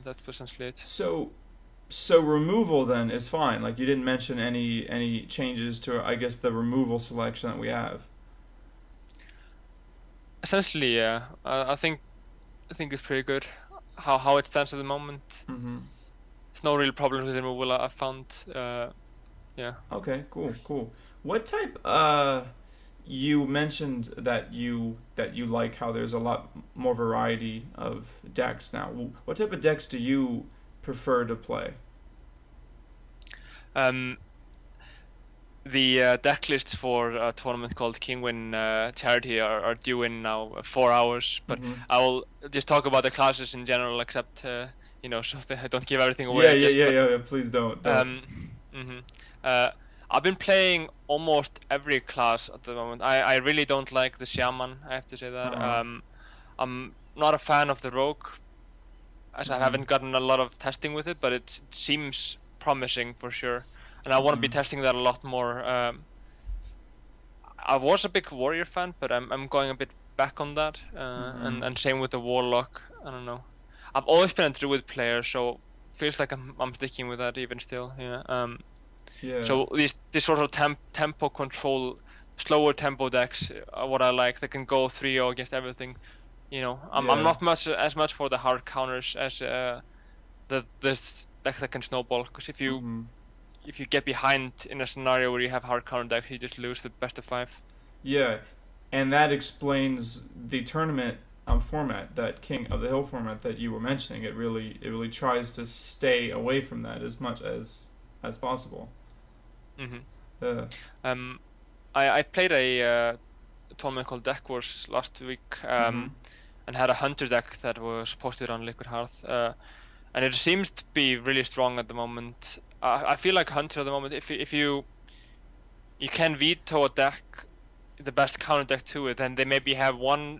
that's essentially it. So removal then is fine. Like, you didn't mention any changes to, I guess, the removal selection that we have. Essentially, yeah. I think it's pretty good. How it stands at the moment. There's no real problem with removal. I found. Yeah. Okay. Cool. What type? You mentioned that you like how there's a lot more variety of decks now. What type of decks do you prefer to play? The deck lists for a tournament called Kingwin Charity are due in now 4 hours, but I will just talk about the classes in general, except so that I don't give everything away. Yeah. Please don't. I've been playing almost every class at the moment. I really don't like the Shaman, I have to say that. I'm not a fan of the Rogue, as I haven't gotten a lot of testing with it, but it seems promising for sure. And I want to be testing that a lot more. I was a big Warrior fan, but I'm going a bit back on that. And same with the Warlock. I don't know. I've always been a Druid player, so feels like I'm sticking with that even still. Yeah. So these sort of tempo control, slower tempo decks are what I like. They can go 3-0 against everything. I'm not as much for the hard counters as the deck that can snowball. Because if you get behind in a scenario where you have hard counter deck, you just lose the best of 5. Yeah, and that explains the tournament format, that King of the Hill format that you were mentioning. It really tries to stay away from that as much as possible. I played a tournament called Deck Wars last week, and had a Hunter deck that was posted on Liquid Hearth, and it seems to be really strong at the moment. I feel like Hunter at the moment, if you can veto a deck, the best counter deck to it, then they maybe have one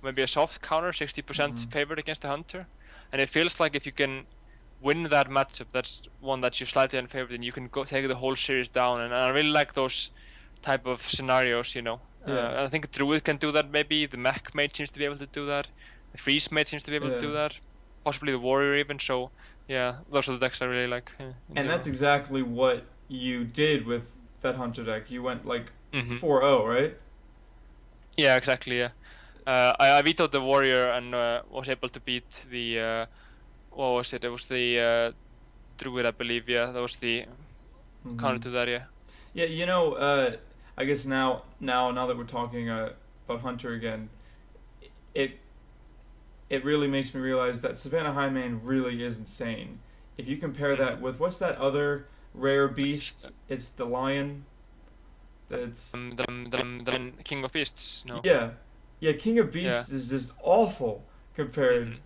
maybe a soft counter, 60% favored against the Hunter, and it feels like if you can win that matchup, that's one that you're slightly unfavored, and you can go take the whole series down. And I really like those type of scenarios. I think Druid can do that. Maybe the Mech Mage seems to be able to do that. The Freeze Mage seems to be able to do that. Possibly the Warrior even. So yeah, those are the decks I really like. And that's exactly what you did with that Hunter deck. You went like 4-0, right? Yeah, exactly. Yeah, I vetoed the Warrior and was able to beat the. What was it? It was the Druid, I believe. Yeah, that was the counter to that. Yeah. Yeah, I guess now that we're talking about Hunter again, it really makes me realize that Savannah Highmane really is insane. If you compare that with what's that other rare beast? It's the lion. That's the King of Beasts. No. Yeah. King of Beasts is just awful compared.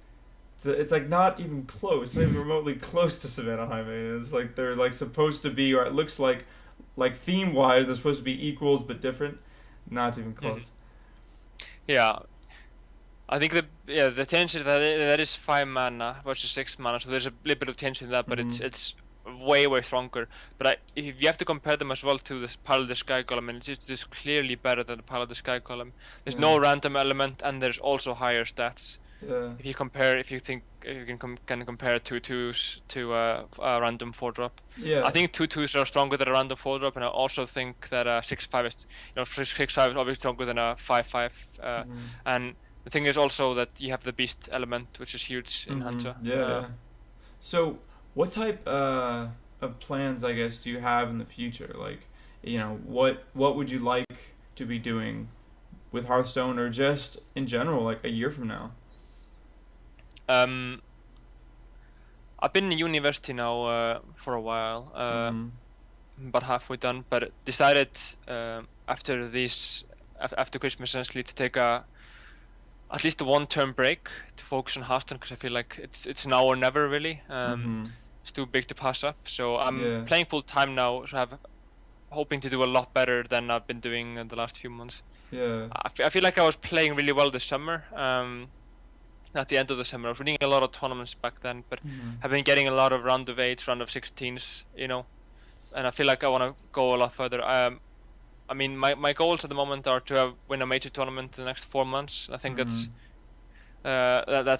It's like not even close, not even remotely close to Savannah Highmane. It's like they're like supposed to be, or it looks like theme wise they're supposed to be equals but different. Not even close. Yeah, I think the tension that is 5 mana versus 6 mana, so there's a little bit of tension in that, but it's way stronger. But if you have to compare them as well to the Pile of the Sky Golem, and it's just clearly better than the Pile of the Sky Golem. There's no random element, and there's also higher stats. Yeah. If you can compare 2/2s to a random 4-drop. Yeah. I think 2/2s are stronger than a random 4-drop, and I also think that 6/5 is 6/5 is obviously stronger than a 5/5. And the thing is also that you have the beast element, which is huge in Hunter. Yeah. So what type of plans, I guess, do you have in the future? Like, what would you like to be doing with Hearthstone, or just in general, like a year from now? I've been in university now for a while, about halfway done, but decided after Christmas essentially to take at least a 1-term break to focus on Hearthstone, because I feel like it's now or never really. It's too big to pass up. So I'm playing full time now, so hoping to do a lot better than I've been doing in the last few months. Yeah. I feel like I was playing really well this summer. at the end of the summer. I was winning a lot of tournaments back then, but Mm-hmm. I've been getting a lot of round of 8s, round of 16s, and I feel like I want to go a lot further. I mean, my goals at the moment are to win a major tournament in the next 4 months. I think that's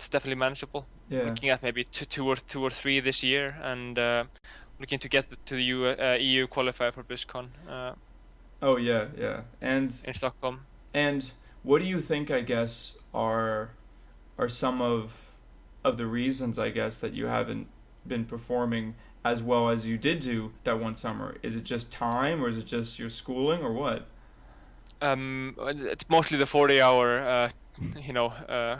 definitely manageable. Yeah. Looking at maybe two or three this year, and looking to get to the EU qualifier for BlizzCon Oh yeah. And in Stockholm. what do you think, I guess, are some of the reasons, I guess, that you haven't been performing as well as you did do that one summer? Is it just time, or is it just your schooling, or what? It's mostly the 40-hour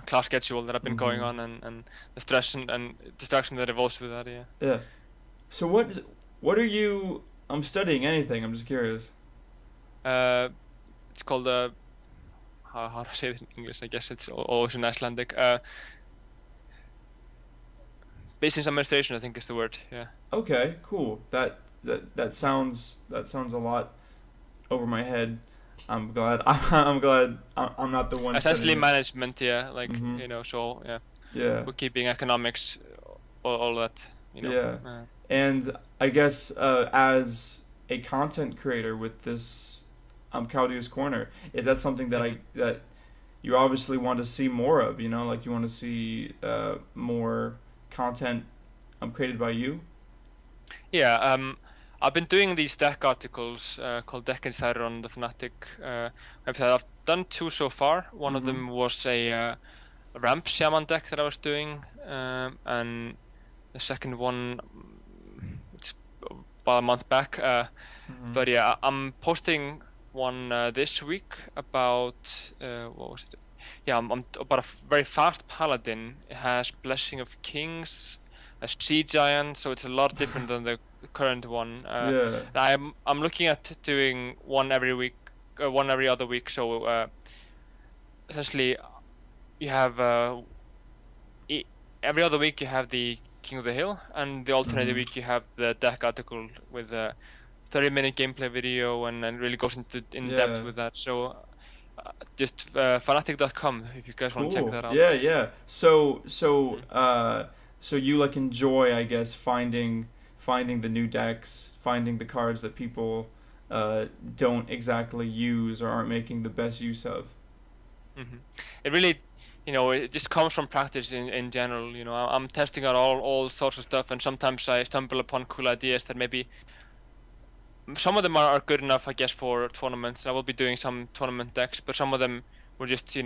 class schedule that I've been going on, and the stress and distraction that evolves with that. Yeah. So what are you studying? Anything? I'm just curious. It's called how do I say it in English? I guess it's always in Icelandic. Business administration, I think, is the word. Yeah. Okay, cool. That sounds a lot over my head. I'm glad I'm not the one. Essentially management, yeah. Like so yeah. Yeah. Bookkeeping, economics, all that. Yeah. And I guess as a content creator with this Kaldi's Corner, is that something that you obviously want to see more of? Like you want to see more content created by you? Yeah, I've been doing these deck articles called Deck Insider on the Fnatic website. I've done 2 so far. One of them was a ramp shaman deck that I was doing, and the second one, it's about a month back. But yeah, I'm posting one this week about what was it? Yeah, I'm about a very fast paladin. It has Blessing of Kings, a Sea Giant, so it's a lot different than the current one. I'm looking at doing one every week, one every other week. So essentially, you have every other week you have the King of the Hill, and the alternate week you have the deck article with a 30-minute gameplay video, and really goes in depth with that. So just fnatic.com if you guys want to check that out. Yeah. So you like enjoy, I guess, finding the new decks, finding the cards that people don't exactly use or aren't making the best use of. It really, it just comes from practice in general. I'm testing out all sorts of stuff, and sometimes I stumble upon cool ideas that maybe some of them are good enough, I guess, for tournaments. I will be doing some tournament decks, but some of them were just,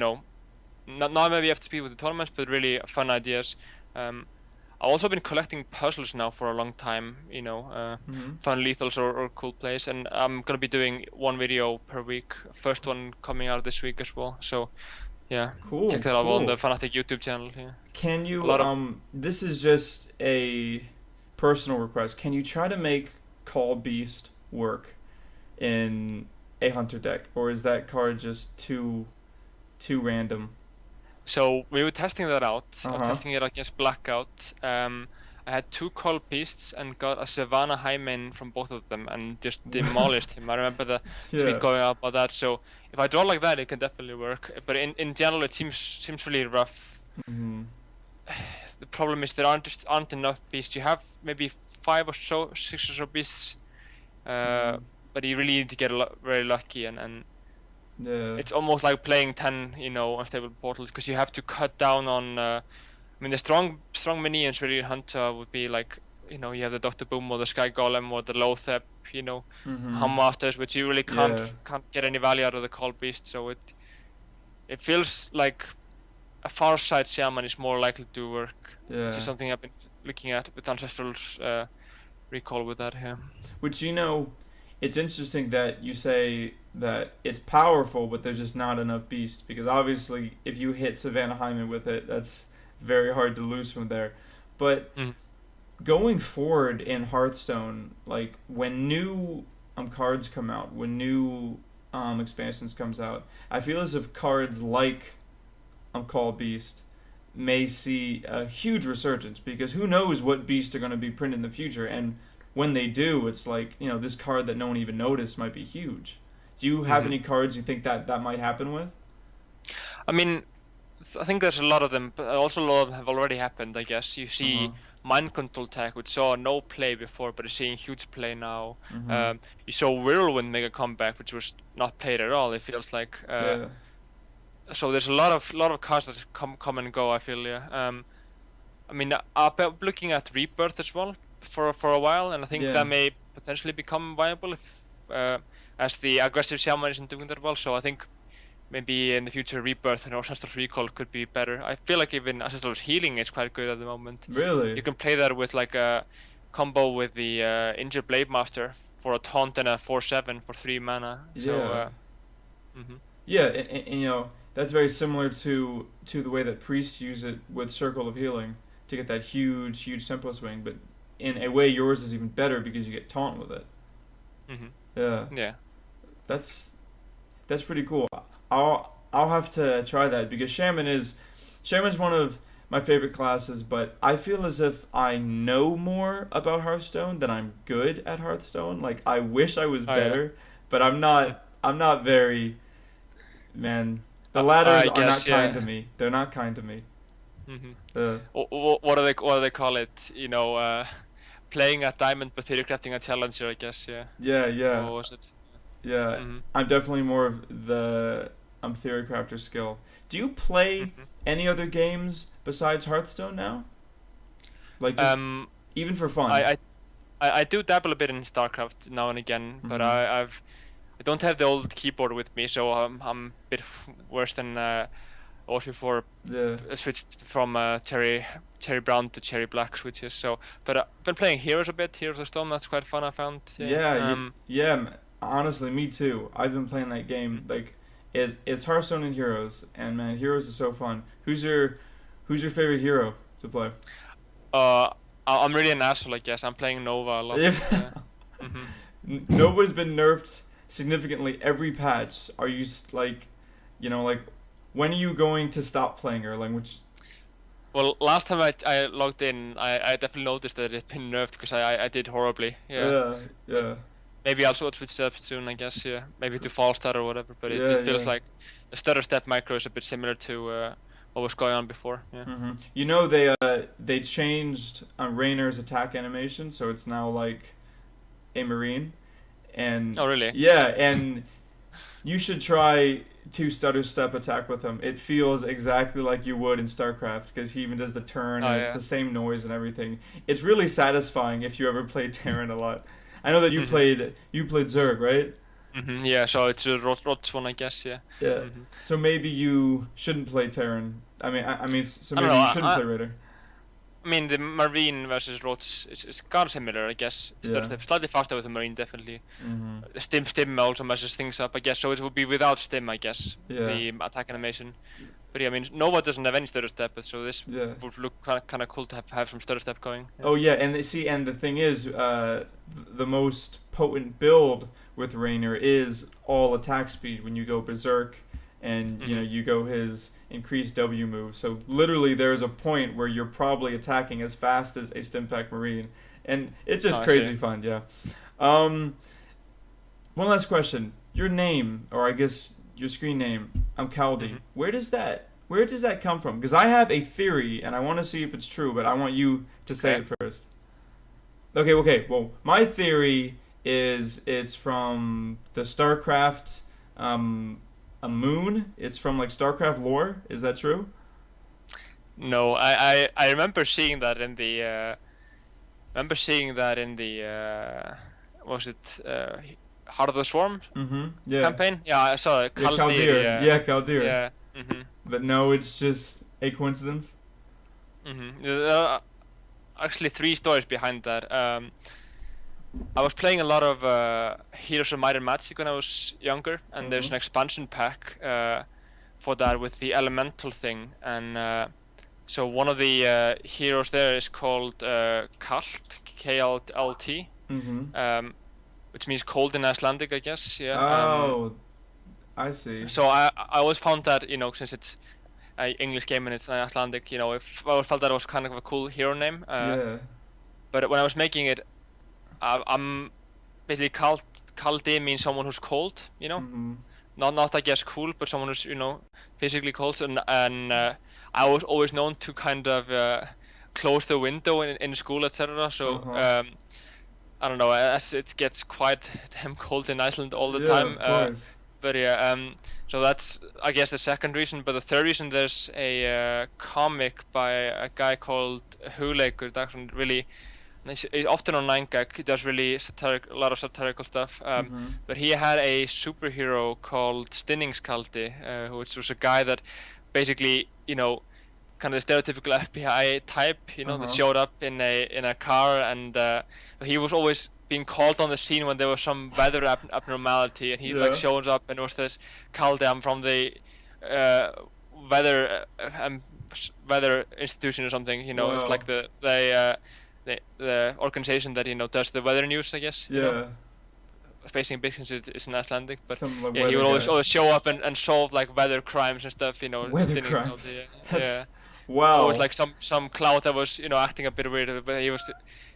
not maybe up to speed with the tournaments, but really fun ideas. I've also been collecting puzzles now for a long time, fun lethals or cool plays, and I'm going to be doing one video per week, first one coming out this week as well. So, yeah, cool, check that out on the Fnatic YouTube channel. Yeah. Can you, this is just a personal request, can you try to make Call Beast work in a hunter deck, or is that card just too random? So we were testing that out. I was testing it against Blackout. I had 2 Call Beasts and got a Savannah Hymen from both of them and just demolished him. I remember the tweet going out about that. So if I draw like that, it can definitely work. But in general, it seems really rough. The problem is there aren't enough beasts. You have maybe 5 or so, 6 or so beasts. But you really need to get very lucky, and it's almost like playing 10 unstable portals, because you have to cut down on the strong minions really in Hunter would be like, you have the Dr. Boom or the Sky Golem or the Lothep, Hum Masters, which you really can't get any value out of the Call Beast. So it feels like a far side shaman is more likely to work, which is something I've been looking at with Ancestral's recall with that here. Which, it's interesting that you say that it's powerful, but there's just not enough beasts, because obviously if you hit Savannah Hymen with it, that's very hard to lose from there. But going forward in Hearthstone, like when new cards come out, when new expansions comes out, I feel as if cards like Call Beast may see a huge resurgence, because who knows what beasts are going to be printed in the future, and when they do, it's like, this card that no one even noticed might be huge. Do you have any cards you think that might happen with? I mean, I think there's a lot of them, but also a lot of them have already happened. I guess you see mind control tech, which saw no play before, but is seeing huge play now. You saw Whirlwind make a comeback, which was not played at all. It feels like. So there's a lot of cards that come and go. I feel, yeah. I mean, I've been looking at Rebirth as well for a while, and I think that may potentially become viable if as the aggressive Shaman isn't doing that well. So I think maybe in the future Rebirth and Ancestral's Recall could be better. I feel like even Ancestral's Healing is quite good at the moment. Really? You can play that with like a combo with the Injured Blade Master for a taunt and a 4/7 for 3 mana. So, yeah, and you know, that's very similar to the way that priests use it with Circle of Healing to get that huge tempo swing, but in a way yours is even better because you get taunt with it. Yeah. That's pretty cool. I'll have to try that because Shaman's one of my favorite classes, but I feel as if I know more about Hearthstone than I'm good at Hearthstone. Like I wish I was better, but I'm not very, man. The ladders are not kind to me. They're not kind to me. What do they call it? You know, playing at Diamond but theorycrafting a Challenger, I guess. Yeah. What was it? Yeah, I'm definitely more of the theorycrafter skill. Do you play any other games besides Hearthstone now? Like just even for fun? I do dabble a bit in StarCraft now and again, but I don't have the old keyboard with me, so I'm a bit worse than I was before. I switched from cherry brown to cherry black switches. So, but I've been playing Heroes a bit. Heroes of Storm, that's quite fun. I found. Yeah. Honestly, me too. I've been playing that game. Like, it's Hearthstone and Heroes, and man, Heroes is so fun. Who's your favorite hero to play? I'm really an asshole, I guess. I'm playing Nova a lot. Nova's been nerfed significantly every patch. Are you like, when are you going to stop playing her? Like, which? Well, last time I logged in, I definitely noticed that it's been nerfed because I did horribly. Yeah. Maybe I'll switch up soon, I guess. Yeah, maybe to Fall Star or whatever. But it just feels like the Stutter Step micro is a bit similar to what was going on before. Yeah. You know, they changed Rainer's attack animation, so it's now like a Marine. And oh really? Yeah, and you should try to Stutter Step attack with him. It feels exactly like you would in StarCraft because he even does the turn and it's the same noise and everything. It's really satisfying if you ever played Terran a lot. I know that you played Zerg, right? Yeah, so it's a Rots one, I guess. Yeah. So maybe you shouldn't play Terran. So maybe you shouldn't play Raider. I mean, the Marine versus Rots is kind of similar, I guess. Slightly faster with the Marine, definitely. Stim also messes things up, I guess. So it would be without Stim, I guess. The attack animation. But yeah, I mean, Nova doesn't have any Stutter Step, so this would look kind of cool to have some Stutter Step going. Yeah. Oh yeah, and the thing is, the most potent build with Rainer is all attack speed when you go Berserk, and you go his increased W move. So literally, there's a point where you're probably attacking as fast as a Stimpack Marine, and it's just crazy fun. Yeah. One last question: your name, or I guess your screen name, I'm Kaldi. Where does that come from? Because I have a theory, and I want to see if it's true, but I want you to say it first. Okay. Well, my theory is it's from the StarCraft, a moon. It's from like StarCraft lore. Is that true? No, I remember seeing that in the was it Heart of the Swarm campaign? Yeah, I saw it. Kaldir. Kaldir. Yeah. But no, it's just a coincidence. There are actually 3 stories behind that. I was playing a lot of Heroes of Might and Magic when I was younger, and there's an expansion pack for that with the elemental thing, and so one of the heroes there is called Kalt, K-L-T, which means cold in Icelandic, I guess. Yeah. I see. So I always found that, since it's an English game and it's an Icelandic, I always felt that it was kind of a cool hero name. But when I was making it, I'm basically Kaldi means someone who's cold, not I guess cool, but someone who's physically cold, and I was always known to kind of close the window in school, etc. So I don't know, as it gets quite damn cold in Iceland all the time. Of course. But yeah, so that's I guess the second reason. But the third reason, there's a comic by a guy called Hugleikur that really. He's often on 9gag. He does really a lot of satirical stuff. But he had a superhero called Fnatic Kaldi, which was a guy that basically, kind of the stereotypical FBI type, that showed up in a car, and he was always being called on the scene when there was some weather abnormality, and he like shows up and was this Kaldi, I'm from the weather institution or something. Wow. It's like the organization that does the weather news, I guess. Facing business is in Icelandic, but he would always show up and solve like weather crimes and stuff. Weather crimes. Wow. Always like some cloud that was acting a bit weird, but he was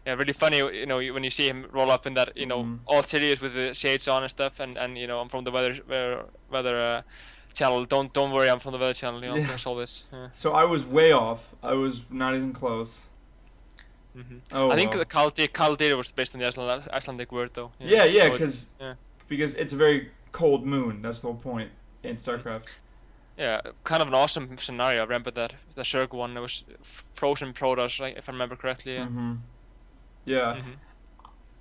really funny. When you see him roll up in that all serious with the shades on and stuff, and I'm from the weather channel. Don't worry, I'm from the weather channel. I'm gonna solve this. So I was way off. I was not even close. I think the Kaldi was based on the Icelandic word, though. Because it's a very cold moon. That's the whole point in StarCraft. Yeah, kind of an awesome scenario. I remember that the Zerg one. It was frozen Protoss, right, if I remember correctly. Yeah.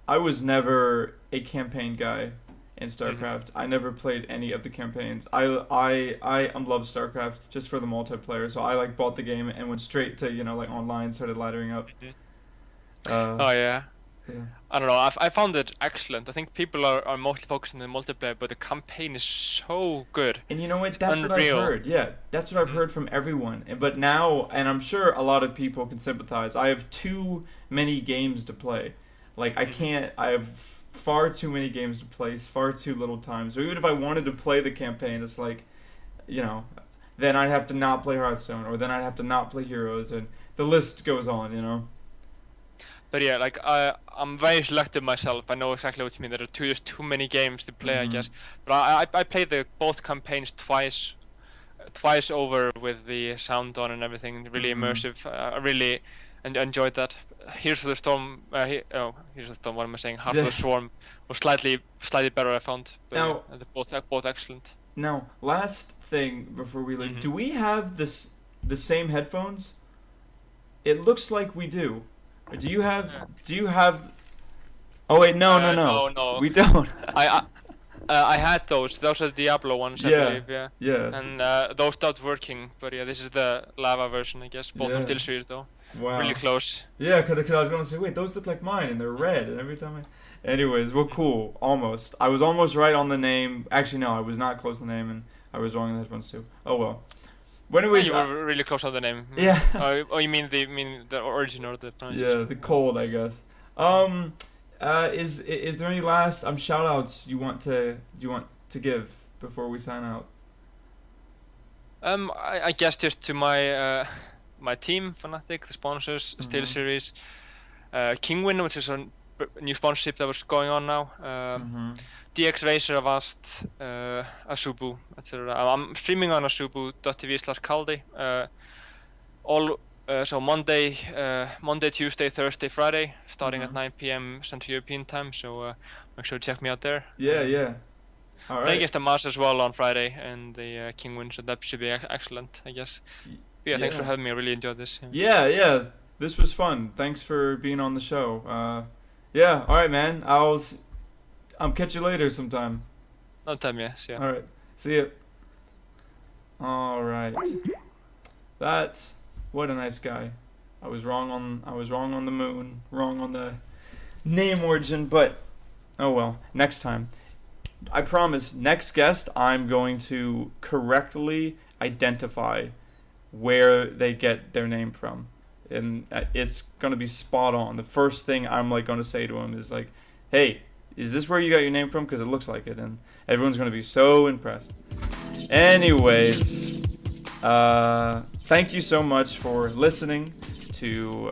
I was never a campaign guy in StarCraft. I never played any of the campaigns. I love StarCraft just for the multiplayer. So I like bought the game and went straight to like online, started laddering up. I don't know. I found it excellent. I think people are mostly focusing on the multiplayer, but the campaign is so good. And you know what? That's what I've heard. Yeah, that's what I've heard from everyone. But now, and I'm sure a lot of people can sympathize, I have too many games to play. Like, I have far too many games to play, far too little time. So even if I wanted to play the campaign, it's like, then I'd have to not play Hearthstone, or then I'd have to not play Heroes, and the list goes on, But yeah, like I'm very selective myself. I know exactly what you mean. There are just too many games to play, I guess. But I played both campaigns twice over with the sound on and everything. Really immersive. I really enjoyed that. Here's the Storm. Here's the Storm. What am I saying? Heart of the Swarm was slightly better, I found. But now, both excellent. Now, last thing before we leave, do we have the same headphones? It looks like we do. Do you have? Oh wait, no. We don't. I had those. Those are the Diablo ones, I believe. Yeah. And those stopped working. But yeah, this is the lava version, I guess. Both are still sweet though. Wow. Really close. Yeah, because I was gonna say, wait, those look like mine, and they're red. And every time anyways, well, cool. Almost. I was almost right on the name. Actually, no, I was not close to the name, and I was wrong on the headphones too. Oh well. Anyways, you were really close on the name. Yeah. Oh, you mean the origin or the pronunciation? Yeah, the cold, I guess. Is there any last shout outs you want to give before we sign out? I guess just to my my team, Fnatic, the sponsors, Steel Series, Kingwin, which is a new sponsorship that was going on now. DX Racer, Avast, Asubu, etc. I'm streaming on asubu.tv/Kaldi. So Monday, Tuesday, Thursday, Friday, starting at 9 p.m. Central European time. So make sure to check me out there. Yeah. All right. I guess the Mass as well on Friday and the Kingwin, so that should be excellent, I guess. But thanks for having me. I really enjoyed this. Yeah. This was fun. Thanks for being on the show. All right, man. I'll catch you later sometime. No time, yes. Yeah. All right. See ya. All right. What a nice guy. I was wrong on the moon, wrong on the name origin, but oh well. Next time. I promise, next guest, I'm going to correctly identify where they get their name from. And it's going to be spot on. The first thing I'm going to say to him is like, hey, is this where you got your name from? Because it looks like it. And everyone's going to be so impressed. Anyways, thank you so much for listening to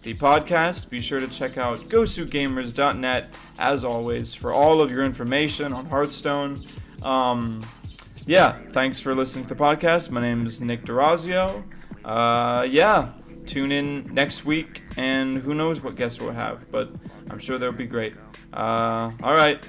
the podcast. Be sure to check out Gosugamers.net, as always, for all of your information on Hearthstone. Yeah, thanks for listening to the podcast. My name is Nick Durazio. Yeah, tune in next week, and who knows what guests we'll have, but I'm sure they'll be great. All right.